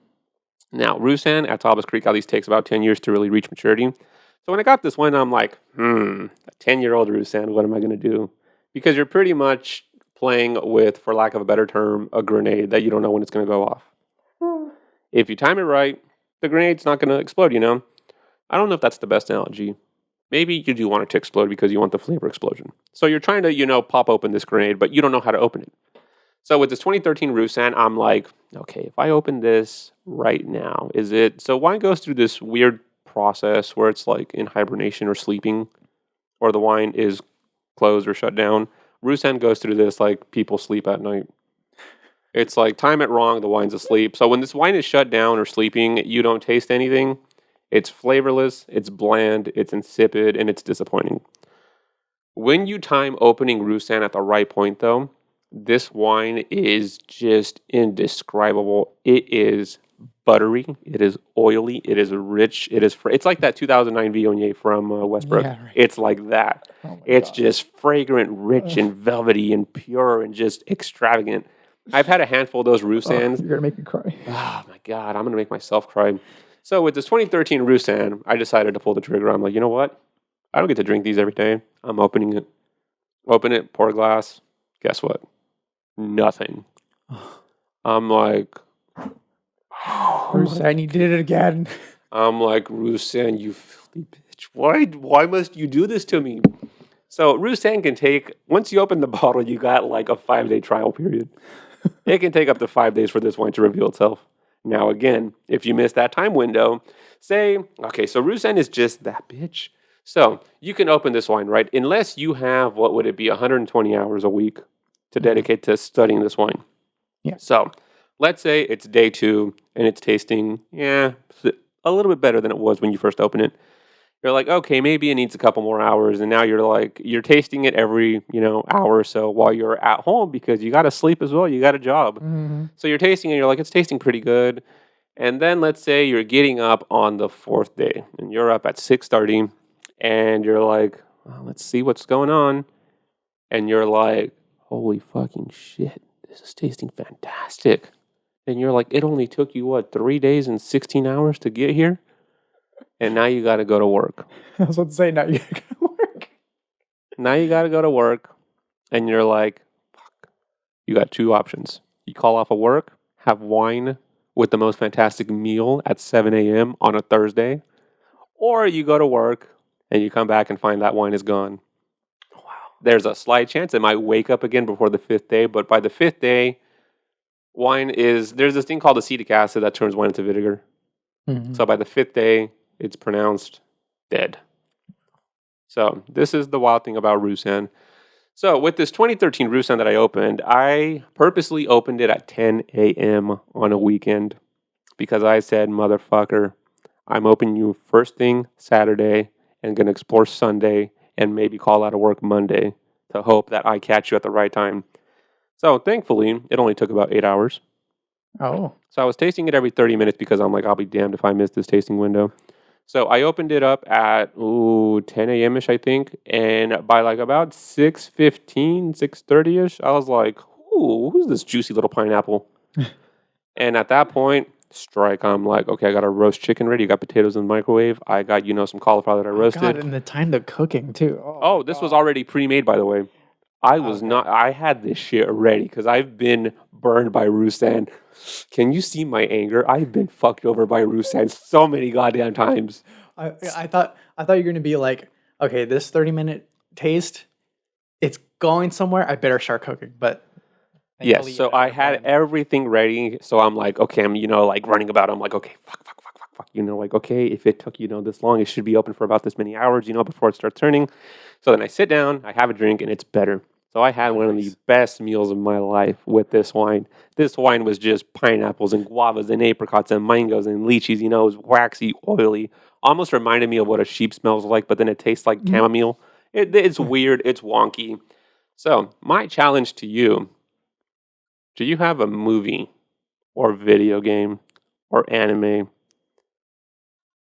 Now, Roussanne at Tablas Creek at least takes about 10 years to really reach maturity. So when I got this wine, I'm like, a 10-year-old Roussanne, what am I going to do? Because you're pretty much playing with, for lack of a better term, a grenade that you don't know when it's going to go off. If you time it right, the grenade's not going to explode, I don't know if that's the best analogy. Maybe you do want it to explode because you want the flavor explosion. So you're trying to, pop open this grenade, but you don't know how to open it. So with this 2013 Roussanne, I'm like, okay, if I open this right now, so wine goes through this weird process where it's like in hibernation or sleeping, or the wine is closed or shut down. Roussanne goes through this like people sleep at night. It's like time it wrong, the wine's asleep. So when this wine is shut down or sleeping, you don't taste anything. It's flavorless, it's bland, it's insipid, and it's disappointing. When you time opening Roussanne at the right point, though, this wine is just indescribable. It is buttery, it is oily, it is rich, it's like that 2009 Viognier from Westbrook. Yeah, right. It's like that. It's God. Just fragrant, rich, and velvety, and pure, and just extravagant. I've had a handful of those Roussannes. You're going to make me cry. Oh, my God. I'm going to make myself cry. So with this 2013 Roussanne, I decided to pull the trigger. I'm like, you know what? I don't get to drink these every day. I'm opening it. Open it, pour a glass. Guess what? Nothing. I'm like... Roussanne, you did it again. I'm like, Roussanne, you filthy bitch. Why must you do this to me? So Roussanne can take... Once you open the bottle, you got like a 5-day trial period. It can take up to 5 days for this wine to reveal itself. Now, again, if you miss that time window, so Roussanne is just that bitch. So you can open this wine, right? Unless you have, 120 hours a week to dedicate to studying this wine. Yeah. So let's say it's day 2 and it's tasting, a little bit better than it was when you first opened it. You're like, okay, maybe it needs a couple more hours. And now you're tasting it every, hour or so while you're at home because you got to sleep as well. You got a job. Mm-hmm. So you're tasting it. You're like, it's tasting pretty good. And then let's say you're getting up on the 4th day and you're up at 6:30 and you're like, well, let's see what's going on. And you're like, holy fucking shit. This is tasting fantastic. And you're like, it only took you, 3 days and 16 hours to get here? And now you got to go to work. I was about to say, now you got to go to work. Now you got to go to work. and you're like, fuck, you got two options. You call off of work, have wine with the most fantastic meal at 7 a.m. on a Thursday, or you go to work and you come back and find that wine is gone. Wow. There's a slight chance it might wake up again before the fifth day, but by the fifth day, there's this thing called acetic acid that turns wine into vinegar. Mm-hmm. So by the fifth day, it's pronounced dead. So this is the wild thing about Roussanne. So with this 2013 Roussanne that I opened, I purposely opened it at 10 a.m. on a weekend because I said, motherfucker, I'm opening you first thing Saturday and going to explore Sunday and maybe call out of work Monday to hope that I catch you at the right time. So thankfully, it only took about 8 hours. Oh. So I was tasting it every 30 minutes because I'm like, I'll be damned if I miss this tasting window. So I opened it up at 10 a.m.-ish, I think. And by like about 6:15, 6:30-ish, I was like, ooh, who's this juicy little pineapple? And at that point, strike. I'm like, okay, I got a roast chicken ready. You got potatoes in the microwave. I got, some cauliflower that I roasted. God, and the time to cooking, too. Oh, this was already pre-made, by the way. I had this shit ready because I've been burned by Roussanne. Can you see my anger? I've been fucked over by Roussanne so many goddamn times. I thought you were going to be like, okay, this 30-minute taste, it's going somewhere. I better start cooking. But yes, so I had everything ready. So I'm like, okay, I'm, like running about. I'm like, okay, fuck. Like, okay, if it took, this long, it should be open for about this many hours, before it starts turning. So then I sit down, I have a drink, and it's better. So I had one of the best meals of my life with this wine. This wine was just pineapples and guavas and apricots and mangoes and lychees. It was waxy, oily. Almost reminded me of what a sheep smells like, but then it tastes like chamomile. It's weird. It's wonky. So my challenge to you, do you have a movie or video game or anime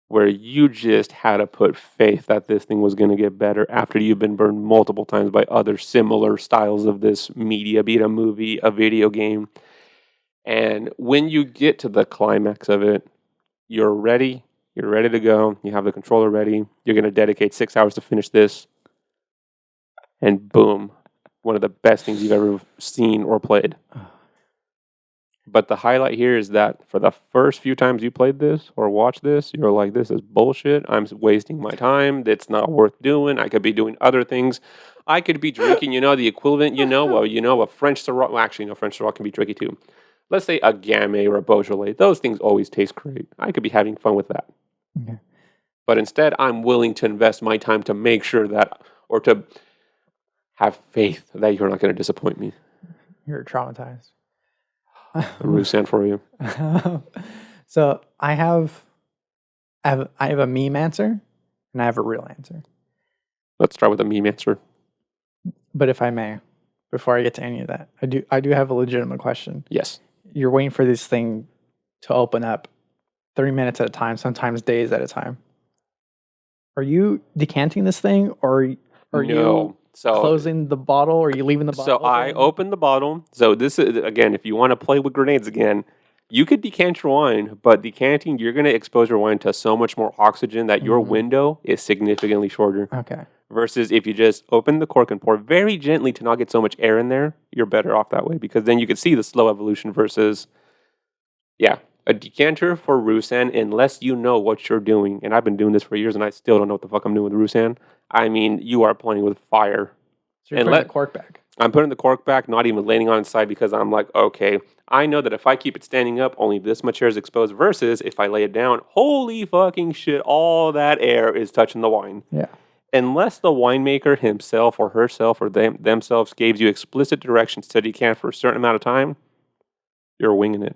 where you just had to put faith that this thing was going to get better after you've been burned multiple times by other similar styles of this media, be it a movie, a video game. And when you get to the climax of it, you're ready to go, you have the controller ready, you're going to dedicate 6 hours to finish this, and boom, one of the best things you've ever seen or played. But the highlight here is that for the first few times you played this or watched this, you're like, this is bullshit. I'm wasting my time. It's not worth doing. I could be doing other things. I could be drinking, the equivalent, a French Syrah. Well, actually, no, French Syrah can be tricky too. Let's say a Gamay or a Beaujolais. Those things always taste great. I could be having fun with that. Okay. But instead, I'm willing to invest my time to make sure that, or to have faith that you're not going to disappoint me. You're traumatized. Roussanne for you. So I have a meme answer and I have a real answer. Let's start with a meme answer. But if I may, before I get to any of that, I do have a legitimate question. Yes. You're waiting for this thing to open up 30 minutes at a time, sometimes days at a time. Are you decanting this thing or are you closing the bottle or are you leaving the bottle open? I opened the bottle. So this is, again, if you want to play with grenades again, you could decant your wine, but decanting, you're going to expose your wine to so much more oxygen that your window is significantly shorter. Okay. Versus if you just open the cork and pour very gently to not get so much air in there, you're better off that way because then you can see the slow evolution versus, a decanter for Roussanne, unless you know what you're doing, and I've been doing this for years and I still don't know what the fuck I'm doing with Roussanne. I mean, you are playing with fire. So you're putting the cork back. I'm putting the cork back, not even laying on its side because I'm like, okay, I know that if I keep it standing up, only this much air is exposed versus if I lay it down, holy fucking shit, all that air is touching the wine. Yeah. Unless the winemaker himself or herself or themselves gave you explicit directions to decant for a certain amount of time, you're winging it.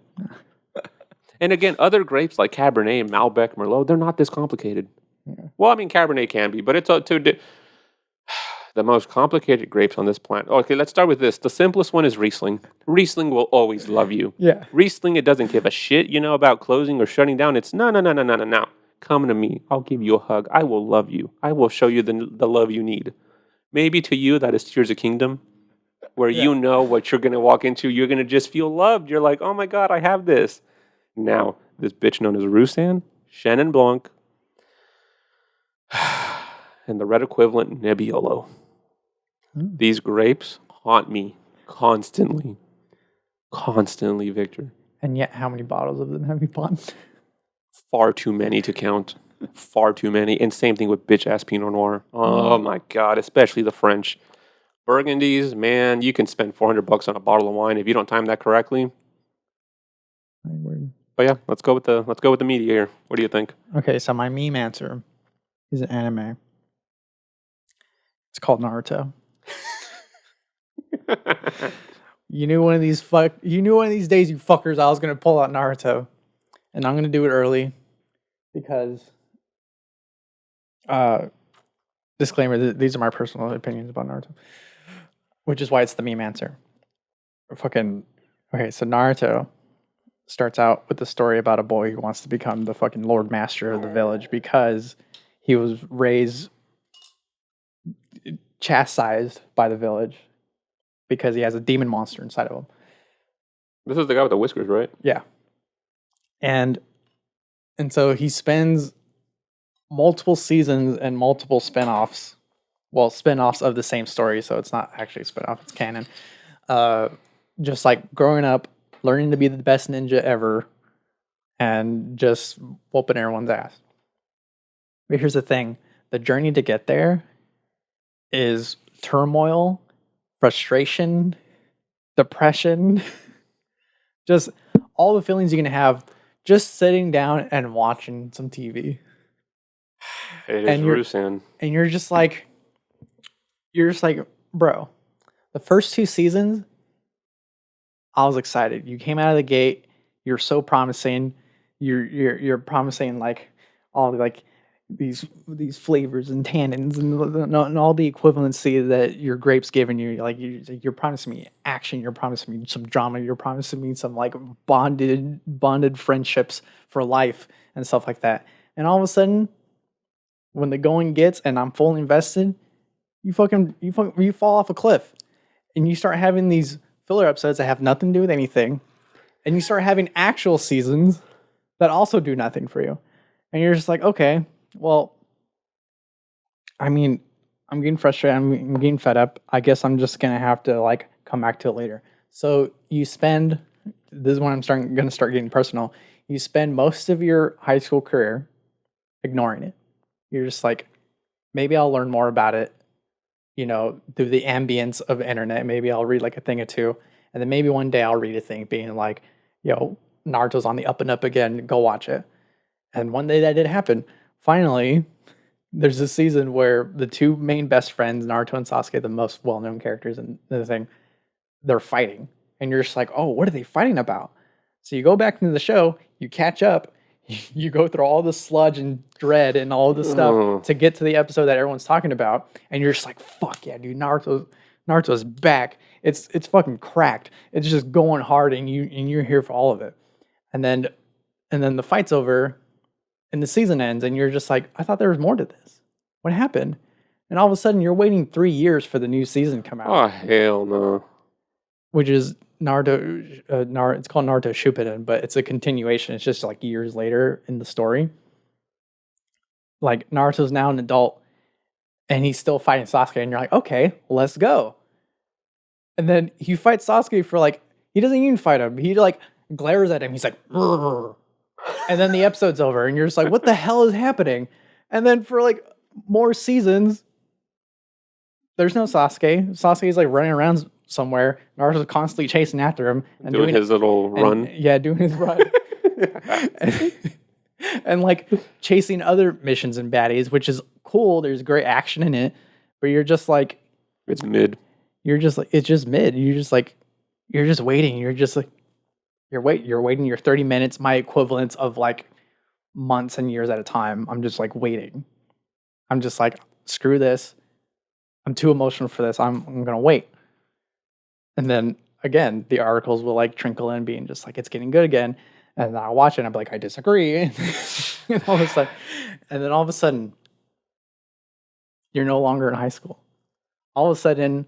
And again, other grapes like Cabernet and Malbec, Merlot, they're not this complicated. Yeah. Well, I mean, Cabernet can be, but it's the most complicated grapes on this planet. Okay, let's start with this. The simplest one is Riesling. Riesling will always love you. Yeah. Riesling, it doesn't give a shit, about closing or shutting down. It's no. Come to me. I'll give you a hug. I will love you. I will show you the love you need. Maybe to you, that is Tears of Kingdom, where you know what you're going to walk into. You're going to just feel loved. You're like, oh my God, I have this. Now, this bitch known as Roussanne, Chenin Blanc, and the red equivalent, Nebbiolo. These grapes, haunt me constantly. Constantly, Victor. And yet, how many bottles of them have you bought? Far too many to count. Far too many. And same thing with bitch-ass Pinot Noir. Oh, my God. Especially the French. Burgundies, man, you can spend $400 on a bottle of wine if you don't time that correctly. But yeah, let's go with the media here. What do you think? Okay, so my meme answer is an anime. It's called Naruto. You knew one of these days, you fuckers, I was gonna pull out Naruto, and I'm gonna do it early because, disclaimer: these are my personal opinions about Naruto, which is why it's the meme answer. Okay, so Naruto starts out with the story about a boy who wants to become the fucking Lord Master of the village because he was raised chastised by the village because he has a demon monster inside of him. This is the guy with the whiskers, right? Yeah. And so he spends multiple seasons and multiple spin-offs. Well, spin-offs of the same story, so it's not actually a spin-off, it's canon. Just like growing up, learning to be the best ninja ever, and just whooping everyone's ass. But here's the thing. The journey to get there is turmoil, frustration, depression, just all the feelings you can have just sitting down and watching some TV. It is Roussanne. And you're just like, bro, the first 2 seasons, I was excited. You came out of the gate, you're so promising. You're promising like all like these flavors and tannins and all the equivalency that your grape's giving you. Like you're promising me action, you're promising me some drama, you're promising me some like bonded friendships for life and stuff like that. And all of a sudden, when the going gets and I'm fully invested, you fall off a cliff, and you start having these filler episodes that have nothing to do with anything, and you start having actual seasons that also do nothing for you, and you're just like, okay, well, I mean, I'm getting frustrated, I'm getting fed up. I guess I'm just gonna have to like come back to it later. So you spend, this is when I'm gonna start getting personal. You spend most of your high school career ignoring it. You're just like, maybe I'll learn more about it, through the ambience of the internet. Maybe I'll read like a thing or two. And then maybe one day I'll read a thing being like, Naruto's on the up and up again, go watch it. And one day that did happen. Finally, there's a season where the 2 main best friends, Naruto and Sasuke, the most well-known characters in the thing, they're fighting. And you're just like, oh, what are they fighting about? So you go back into the show, you catch up, you go through all the sludge and dread and all this stuff to get to the episode that everyone's talking about, and you're just like, fuck yeah, dude, Naruto's back. It's fucking cracked. It's just going hard, and you're here for all of it. And then the fight's over and the season ends, and you're just like, I thought there was more to this. What happened? And all of a sudden you're waiting 3 years for the new season to come out. Oh hell no. Which is Naruto, it's called Naruto Shippuden, but it's a continuation. It's just like years later in the story. Like Naruto's now an adult, and he's still fighting Sasuke, and you're like, okay, let's go. And then he fights Sasuke for like, he doesn't even fight him. He like glares at him. He's like, "Rrr." And then the episode's over, and you're just like, what the hell is happening? And then for like more seasons, there's no Sasuke. Sasuke's like running around somewhere. Naruto's constantly chasing after him and doing his little run. Yeah, doing his run. and like chasing other missions and baddies, which is cool. There's great action in it, but you're just like, it's mid. You're just like, it's just mid. You're just waiting. You're just like, you're waiting your 30 minutes, my equivalent of like months and years at a time. I'm just like waiting. I'm just like, screw this. I'm too emotional for this. I'm going to wait. And then again, the articles will like trickle in being just like, it's getting good again. And then I'll watch it and I'll be like, I disagree. and then all of a sudden, you're no longer in high school. All of a sudden,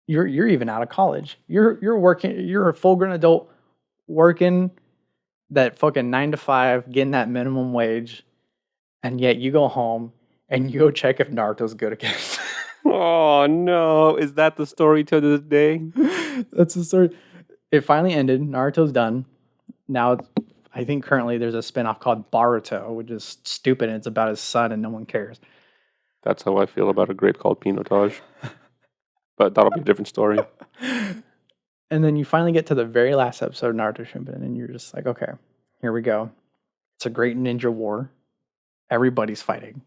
you're even out of college. You're working, you're a full-grown adult working that fucking 9 to 5, getting that minimum wage, and yet you go home and you go check if Naruto's good again. Oh no! Is that the story to this day? That's the story. It finally ended. Naruto's done. Now, I think currently there's a spinoff called Baruto, which is stupid and it's about his son and no one cares. That's how I feel about a grape called Pinotage. But that'll be a different story. And then you finally get to the very last episode of Naruto Shippuden, and you're just like, okay, here we go. It's a great ninja war. Everybody's fighting.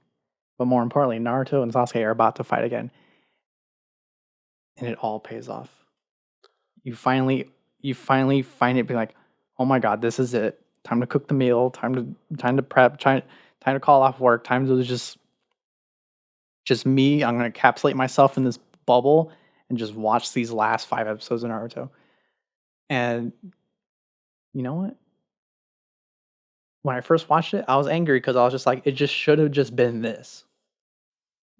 But more importantly, Naruto and Sasuke are about to fight again. And it all pays off. You finally find it be like, oh my god, this is it. Time to cook the meal, time to prep, time to call off work, time to just me. I'm gonna encapsulate myself in this bubble and just watch these last 5 episodes of Naruto. And you know what? When I first watched it, I was angry because I was just like, it just should have just been this.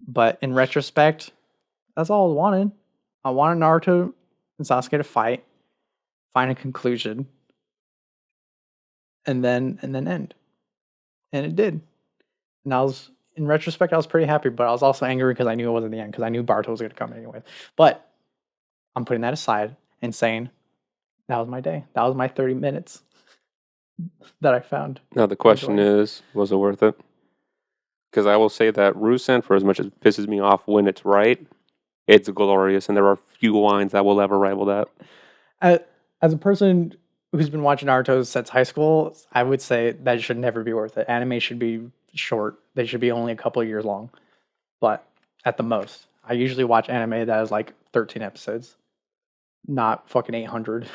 But in retrospect, that's all I wanted. I wanted Naruto and Sasuke to fight, find a conclusion, and then end. And it did. And I was, in retrospect, I was pretty happy, but I was also angry because I knew it wasn't the end, because I knew Baruto was going to come anyway. But I'm putting that aside and saying, that was my day. That was my 30 minutes that I found. Now the question is, was it worth it? Because I will say that Roussanne, for as much as it pisses me off when it's right, it's glorious, and there are few wines that will ever rival that. As a person who's been watching Naruto since high school, I would say that should never be worth it. Anime should be short. They should be only a couple of years long. But at the most, I usually watch anime that is like 13 episodes. Not fucking 800.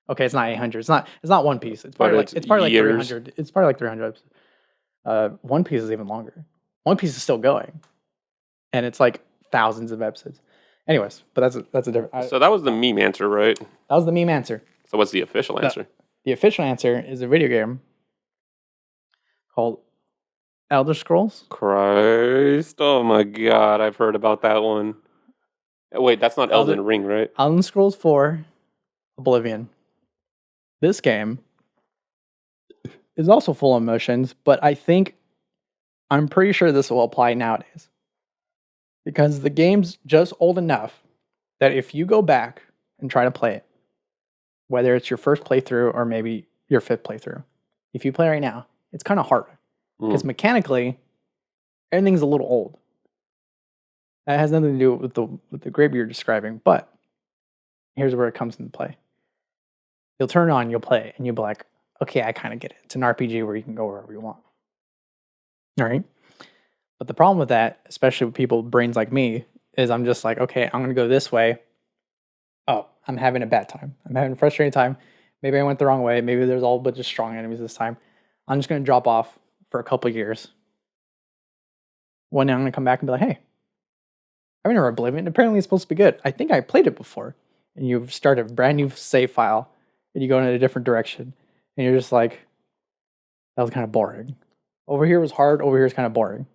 Okay, it's not 800. It's not One Piece. It's probably like 300. It's probably like 300 episodes. One Piece is even longer. One Piece is still going. And it's like thousands of episodes. Anyways, but that's a different. So that was the meme answer, right? That was the meme answer. So what's the official answer? The official answer is a video game called Elder Scrolls. Christ. Oh my god, I've heard about that one. Wait, that's not Elden Ring, right? Elder Scrolls 4 Oblivion. This game is also full of emotions, but I'm pretty sure this will apply nowadays. Because the game's just old enough that if you go back and try to play it, whether it's your first playthrough or maybe your 5th playthrough, if you play right now, it's kind of hard. Because mechanically, everything's a little old. That has nothing to do with the grape you're describing, but here's where it comes into play. You'll turn it on, you'll play it, and you'll be like, okay, I kind of get it. It's an RPG where you can go wherever you want. All right? But the problem with that, especially with people with brains like me, is I'm just like, okay, I'm going to go this way. Oh, I'm having a bad time. I'm having a frustrating time. Maybe I went the wrong way. Maybe there's all a bunch of strong enemies this time. I'm just going to drop off for a couple of years. One day I'm going to come back and be like, hey, I remember Oblivion. Apparently it's supposed to be good. I think I played it before. And you start a brand new save file and you go in a different direction. And you're just like, that was kind of boring. Over here was hard. Over here is kind of boring.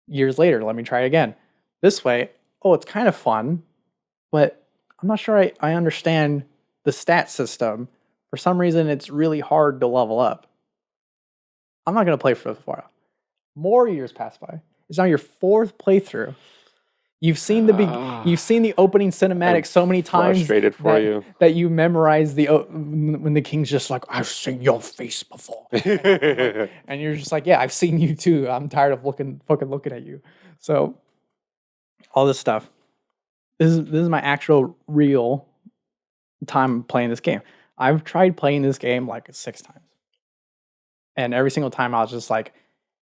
Years later, let me try it again. This way, oh, it's kind of fun, but I'm not sure I understand the stat system. For some reason, it's really hard to level up. I'm not going to play for a while. More years pass by. It's now your 4th playthrough. You've seen the opening cinematic so many times frustrated for you that you memorize when the king's just like, I've seen your face before, and you're just like, yeah, I've seen you too. I'm tired of fucking looking at you. So all this stuff. This is my actual real time playing this game. I've tried playing this game like 6 times, and every single time I was just like,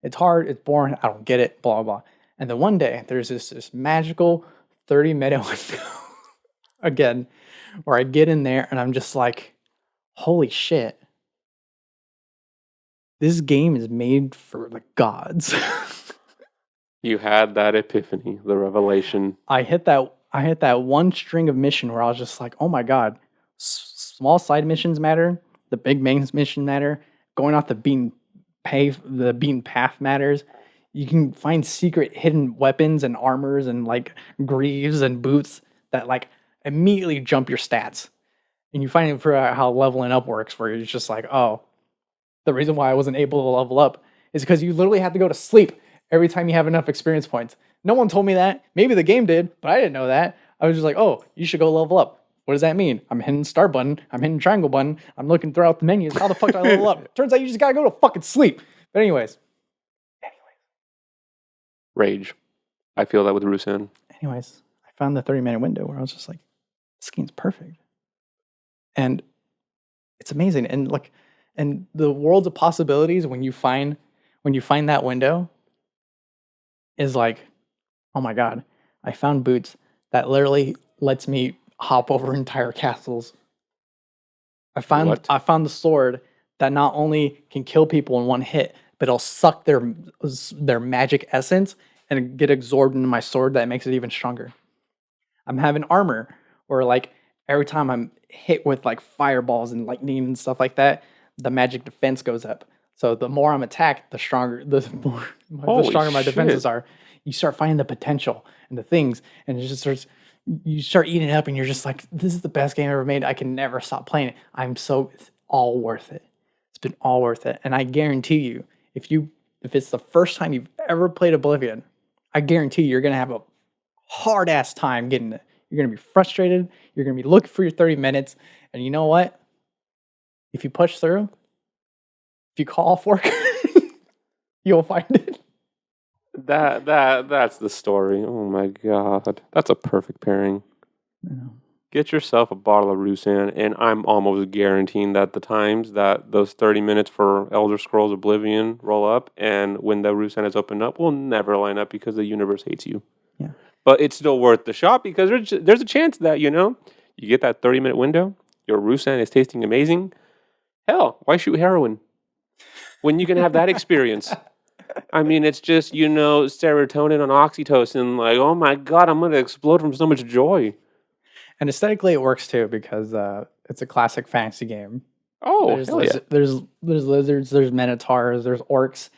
it's hard, it's boring, I don't get it, blah blah. And then one day, there's this magical 30-minute window, again, where I get in there and I'm just like, holy shit. This game is made for the gods. You had that epiphany, the revelation. I hit that one string of mission where I was just like, oh my god, small side missions matter, the big main mission matter, going off the beaten path matters. You can find secret hidden weapons and armors and like greaves and boots that like immediately jump your stats. And you find out how leveling up works, where you're just like, oh, the reason why I wasn't able to level up is because you literally had to go to sleep every time you have enough experience points. No one told me that. Maybe the game did, but I didn't know that. I was just like, oh, you should go level up. What does that mean? I'm hitting start button. I'm hitting triangle button. I'm looking throughout the menus. How the fuck do I level up? Turns out you just gotta go to fucking sleep. But anyways. Rage. I feel that with Roussanne. Anyways, I found the 30-minute window where I was just like, this game's perfect. And it's amazing. And the worlds of possibilities when you find that window is like, oh my God, I found boots that literally lets me hop over entire castles. I found the sword that not only can kill people in one hit, but it'll suck their magic essence and get absorbed into my sword that makes it even stronger. I'm having armor where like every time I'm hit with like fireballs and lightning and stuff like that, the magic defense goes up. So the more I'm attacked, the stronger my defenses are. You start finding the potential and the things, and it just starts. You start eating it up, and you're just like, "This is the best game ever made. I can never stop playing it. It's all worth it. It's been all worth it." And I guarantee you, if it's the first time you've ever played Oblivion, I guarantee you're gonna have a hard ass time getting it. You're gonna be frustrated. You're gonna be looking for your 30 minutes, and you know what? If you push through, if you call off work, you'll find it. That's the story. Oh my God. That's a perfect pairing. I know. Get yourself a bottle of Roussanne, and I'm almost guaranteeing that the times that those 30 minutes for Elder Scrolls Oblivion roll up and when the Roussanne is opened up will never line up because the universe hates you. Yeah. But it's still worth the shot because there's a chance that, you get that 30-minute window, your Roussanne is tasting amazing. Hell, why shoot heroin when you can have that experience? I mean, it's just, serotonin and oxytocin. Like, oh my God, I'm going to explode from so much joy. And aesthetically, it works too because it's a classic fantasy game. Oh, there's lizards, there's minotaurs, there's orcs,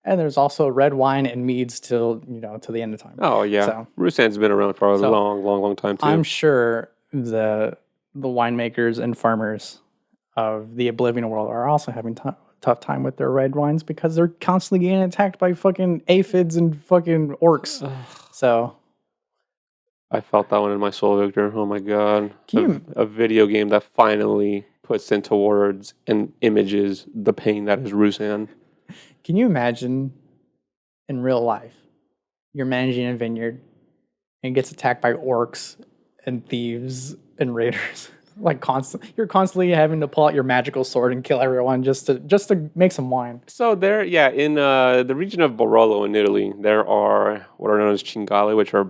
and there's also red wine and meads till the end of time. Oh yeah, so, Roussanne's been around for a long time too. I'm sure the winemakers and farmers of the Oblivion world are also having tough time with their red wines because they're constantly getting attacked by fucking aphids and fucking orcs. So I felt that one in my soul, Victor. Oh my God. A video game that finally puts into words and images the pain that is Roussanne. Can you imagine in real life, you're managing a vineyard and gets attacked by orcs and thieves and raiders? You're constantly having to pull out your magical sword and kill everyone just to make some wine. So there, in the region of Barolo in Italy, there are what are known as cingale, which are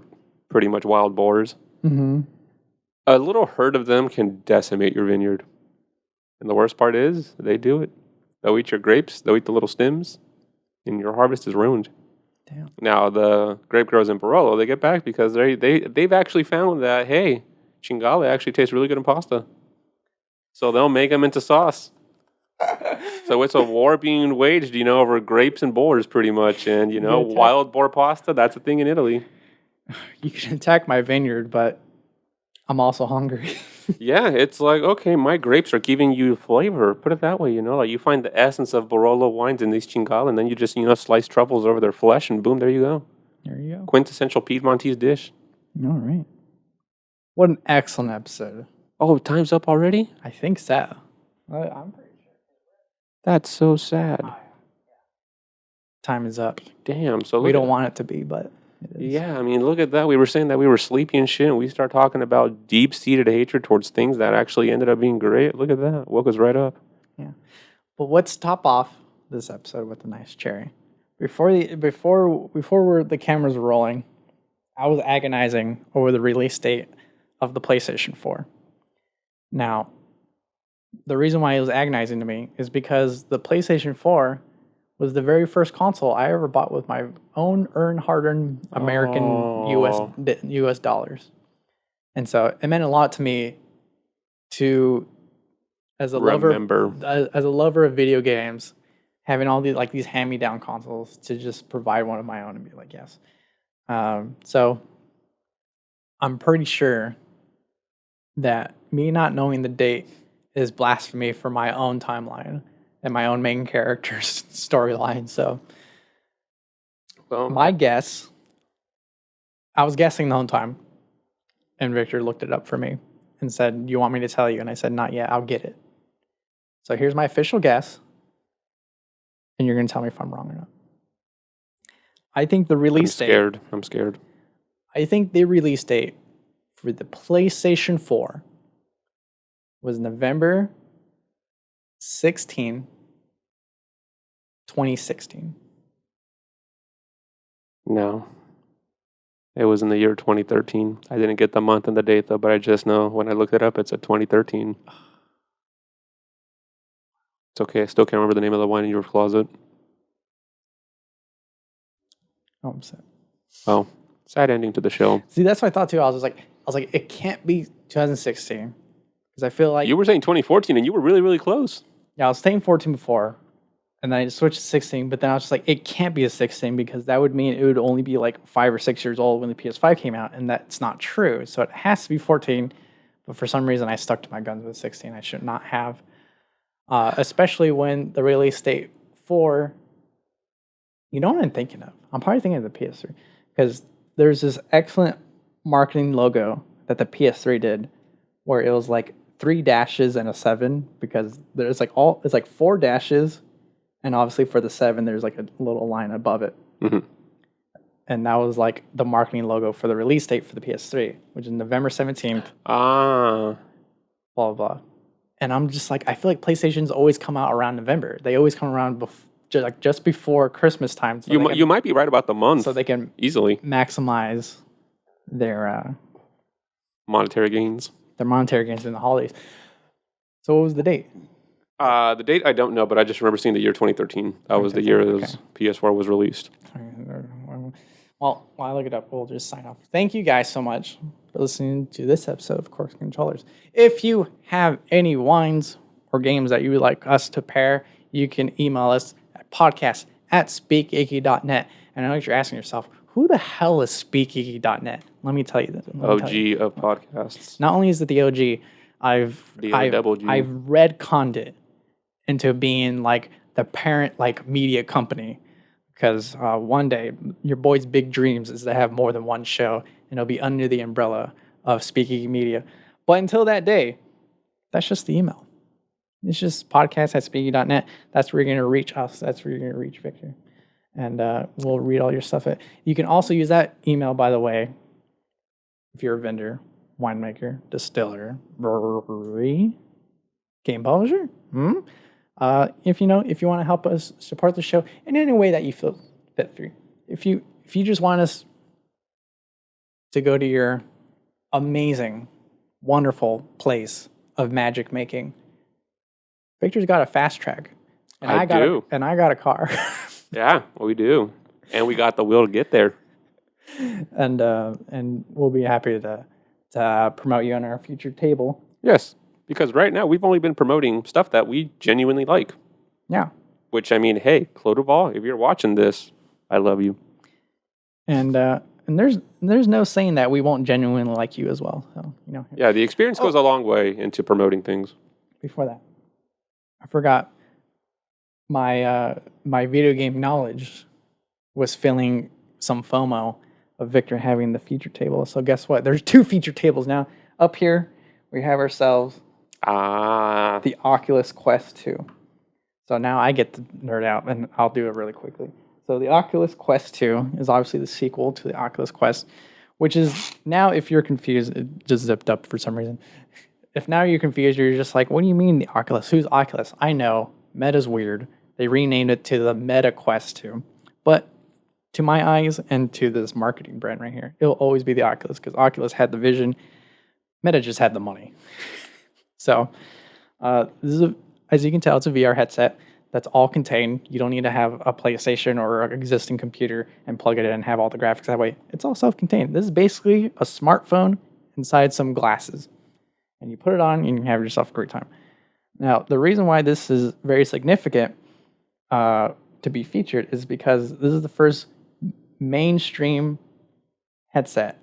pretty much wild boars. Mm-hmm. A little herd of them can decimate your vineyard. And the worst part is, they do it. They'll eat your grapes, they'll eat the little stems, and your harvest is ruined. Damn. Now, the grape growers in Barolo, they get back because they've actually found that, hey, cingale actually tastes really good in pasta. So they'll make them into sauce. So it's a war being waged, over grapes and boars pretty much. And, wild boar pasta, that's a thing in Italy. You can attack my vineyard, but I'm also hungry. Yeah, it's like, okay, my grapes are giving you flavor. Put it that way, like you find the essence of Barolo wines in these cingale, and then you just, slice truffles over their flesh, and boom, there you go. There you go. Quintessential Piedmontese dish. All right. What an excellent episode. Oh, time's up already? I think so. I'm pretty sure. That's so sad. Time is up. Damn. So we don't want it to be, but it is. Yeah, I mean, look at that. We were saying that we were sleepy and shit, and we start talking about deep-seated hatred towards things that actually ended up being great. Look at that. Woke us right up. Yeah. But let's top off this episode with a nice cherry. Before the cameras were rolling, I was agonizing over the release date of the PlayStation 4. Now, the reason why it was agonizing to me is because the PlayStation 4 was the very first console I ever bought with my own hard-earned American US dollars. And so it meant a lot to me as a lover of video games, having all these hand-me-down consoles to just provide one of my own and be like, yes. So I'm pretty sure that me not knowing the date is blasphemy for my own timeline and my own main character's storyline. So My guess, I was guessing the whole time, and Victor looked it up for me and said, "You want me to tell you?" And I said, "Not yet. I'll get it." So here's my official guess, and you're going to tell me if I'm wrong or not. I think the release date. I'm scared. I think the release date for the PlayStation 4 was November 16, 2016. No. It was in the year 2013. I didn't get the month and the date, though, but I just know when I looked it up, it's at 2013. It's okay. I still can't remember the name of the wine in your closet. Oh, I'm sad. Oh, sad ending to the show. See, that's what I thought too. I was like, it can't be 2016 because I feel like You were saying 2014, and you were really, really close. Yeah, I was saying 14 before, and then I switched to 16. But then I was just like, it can't be a 16 because that would mean it would only be like 5 or 6 years old when the PS5 came out, and that's not true. So it has to be 14. But for some reason, I stuck to my guns with 16. I should not have, especially when the release date for. You know what I'm thinking of? I'm probably thinking of the PS3 because there's this excellent marketing logo that the PS3 did where it was like 3 dashes and a 7 because there's like it's like 4 dashes and obviously for the 7 there's like a little line above it. Mm-hmm. And that was like the marketing logo for the release date for the PS3, which is November 17th. Blah, blah, blah. And I'm just like, I feel like PlayStations always come out around November. They always come around just before Christmas time. So you might be right about the month. So they can easily maximize their monetary gains. Their monetary gains in the holidays. So what was the date? The date I don't know, but I just remember seeing the year 2013. That was the year PS4 was released. Well, while I look it up, we'll just sign off. Thank you guys so much for listening to this episode of Corks Controllers. If you have any wines or games that you would like us to pair, you can email us at podcast@speakicky.net. And I know you're asking yourself, who the hell is speakicky.net? Let me tell you this. OG of podcasts. Not only is it the OG, I've retconned it into being like the parent like media company. Because one day, your boy's big dreams is to have more than one show, and it'll be under the umbrella of Speaking Media. But until that day, that's just the email. It's just podcast@speaking.net. That's where you're going to reach us. That's where you're going to reach Victor. And we'll read all your stuff. You can also use that email, by the way, if you're a vendor, winemaker, distiller, brewery, game publisher. If you want to help us support the show in any way that you feel fit through. If you just want us to go to your amazing, wonderful place of magic making, Victor's got a fast track. And I got a car. Yeah, we do. And we got the will to get there. And we'll be happy to promote you on our future table. Yes. Because right now, we've only been promoting stuff that we genuinely like. Yeah. Which, I mean, hey, Clodoval, if you're watching this, I love you. And there's no saying that we won't genuinely like you as well. So, Yeah, the experience goes a long way into promoting things. Before that, I forgot my video game knowledge was feeling some FOMO of Victor having the feature table. So guess what? There's 2 feature tables now. Up here, we have ourselves the Oculus Quest 2. So now I get to nerd out, and I'll do it really quickly. So the Oculus Quest 2 is obviously the sequel to the Oculus Quest, which is now, if you're confused, it just zipped up for some reason. If now you're confused, you're just like, what do you mean the Oculus? Who's Oculus? I know, Meta's weird. They renamed it to the Meta Quest 2. But to my eyes and to this marketing brand right here, it'll always be the Oculus because Oculus had the vision. Meta just had the money. So, this is as you can tell, it's a VR headset that's all contained. You don't need to have a PlayStation or an existing computer and plug it in and have all the graphics that way. It's all self-contained. This is basically a smartphone inside some glasses. And you put it on and you can have yourself a great time. Now, the reason why this is very significant to be featured is because this is the first mainstream headset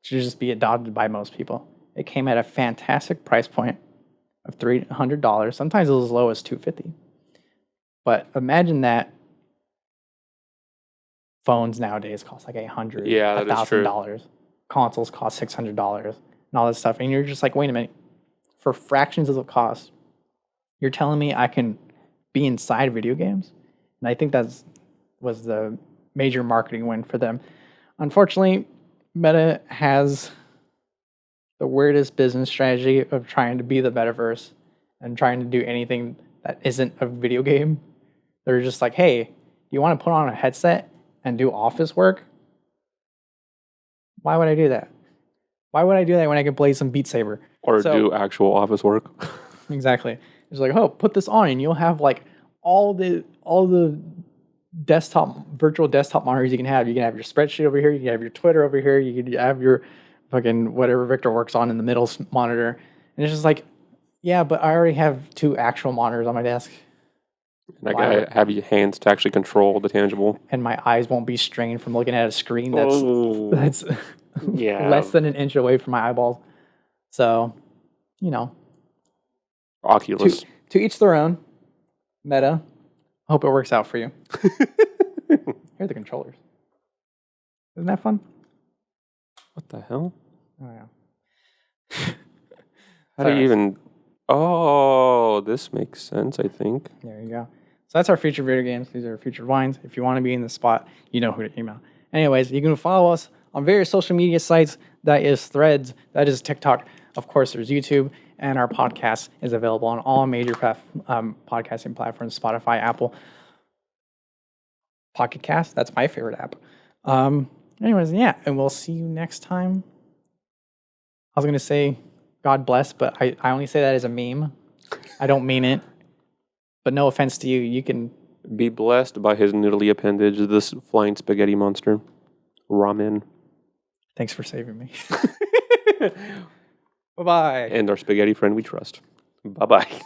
to just be adopted by most people. It came at a fantastic price point of $300. Sometimes it was as low as $250. But imagine that phones nowadays cost like $800, Yeah, that is true. $1,000. Consoles cost $600 and all this stuff. And you're just like, wait a minute. For fractions of the cost, you're telling me I can be inside video games? And I think was the major marketing win for them. Unfortunately, Meta has the weirdest business strategy of trying to be the metaverse and trying to do anything that isn't a video game. They're just like, hey, you want to put on a headset and do office work? Why would I do that? Why would I do that when I can play some Beat Saber? Or do actual office work. Exactly. It's like, oh, put this on and you'll have like all the virtual desktop monitors you can have. You can have your spreadsheet over here, you can have your Twitter over here, you can have your fucking whatever Victor works on in the middle monitor. And it's just like, yeah, but I already have 2 actual monitors on my desk. And I gotta have your hands to actually control the tangible. And my eyes won't be strained from looking at a screen that's less than an inch away from my eyeballs. So, Oculus. To each their own. Meta. Hope it works out for you. Here are the controllers. Isn't that fun? What the hell? Oh, yeah. How do you even... Oh, this makes sense, I think. There you go. So that's our featured video games. These are featured wines. If you want to be in the spot, you know who to email. Anyways, you can follow us on various social media sites. That is Threads. That is TikTok. Of course, there's YouTube. And our podcast is available on all major podcasting platforms, Spotify, Apple, Pocket Cast. That's my favorite app. Anyways, yeah. And we'll see you next time. I was going to say God bless, but I only say that as a meme. I don't mean it. But no offense to you. You can... Be blessed by his noodly appendage, this flying spaghetti monster. Ramen. Thanks for saving me. Bye-bye. And our spaghetti friend we trust. Bye-bye.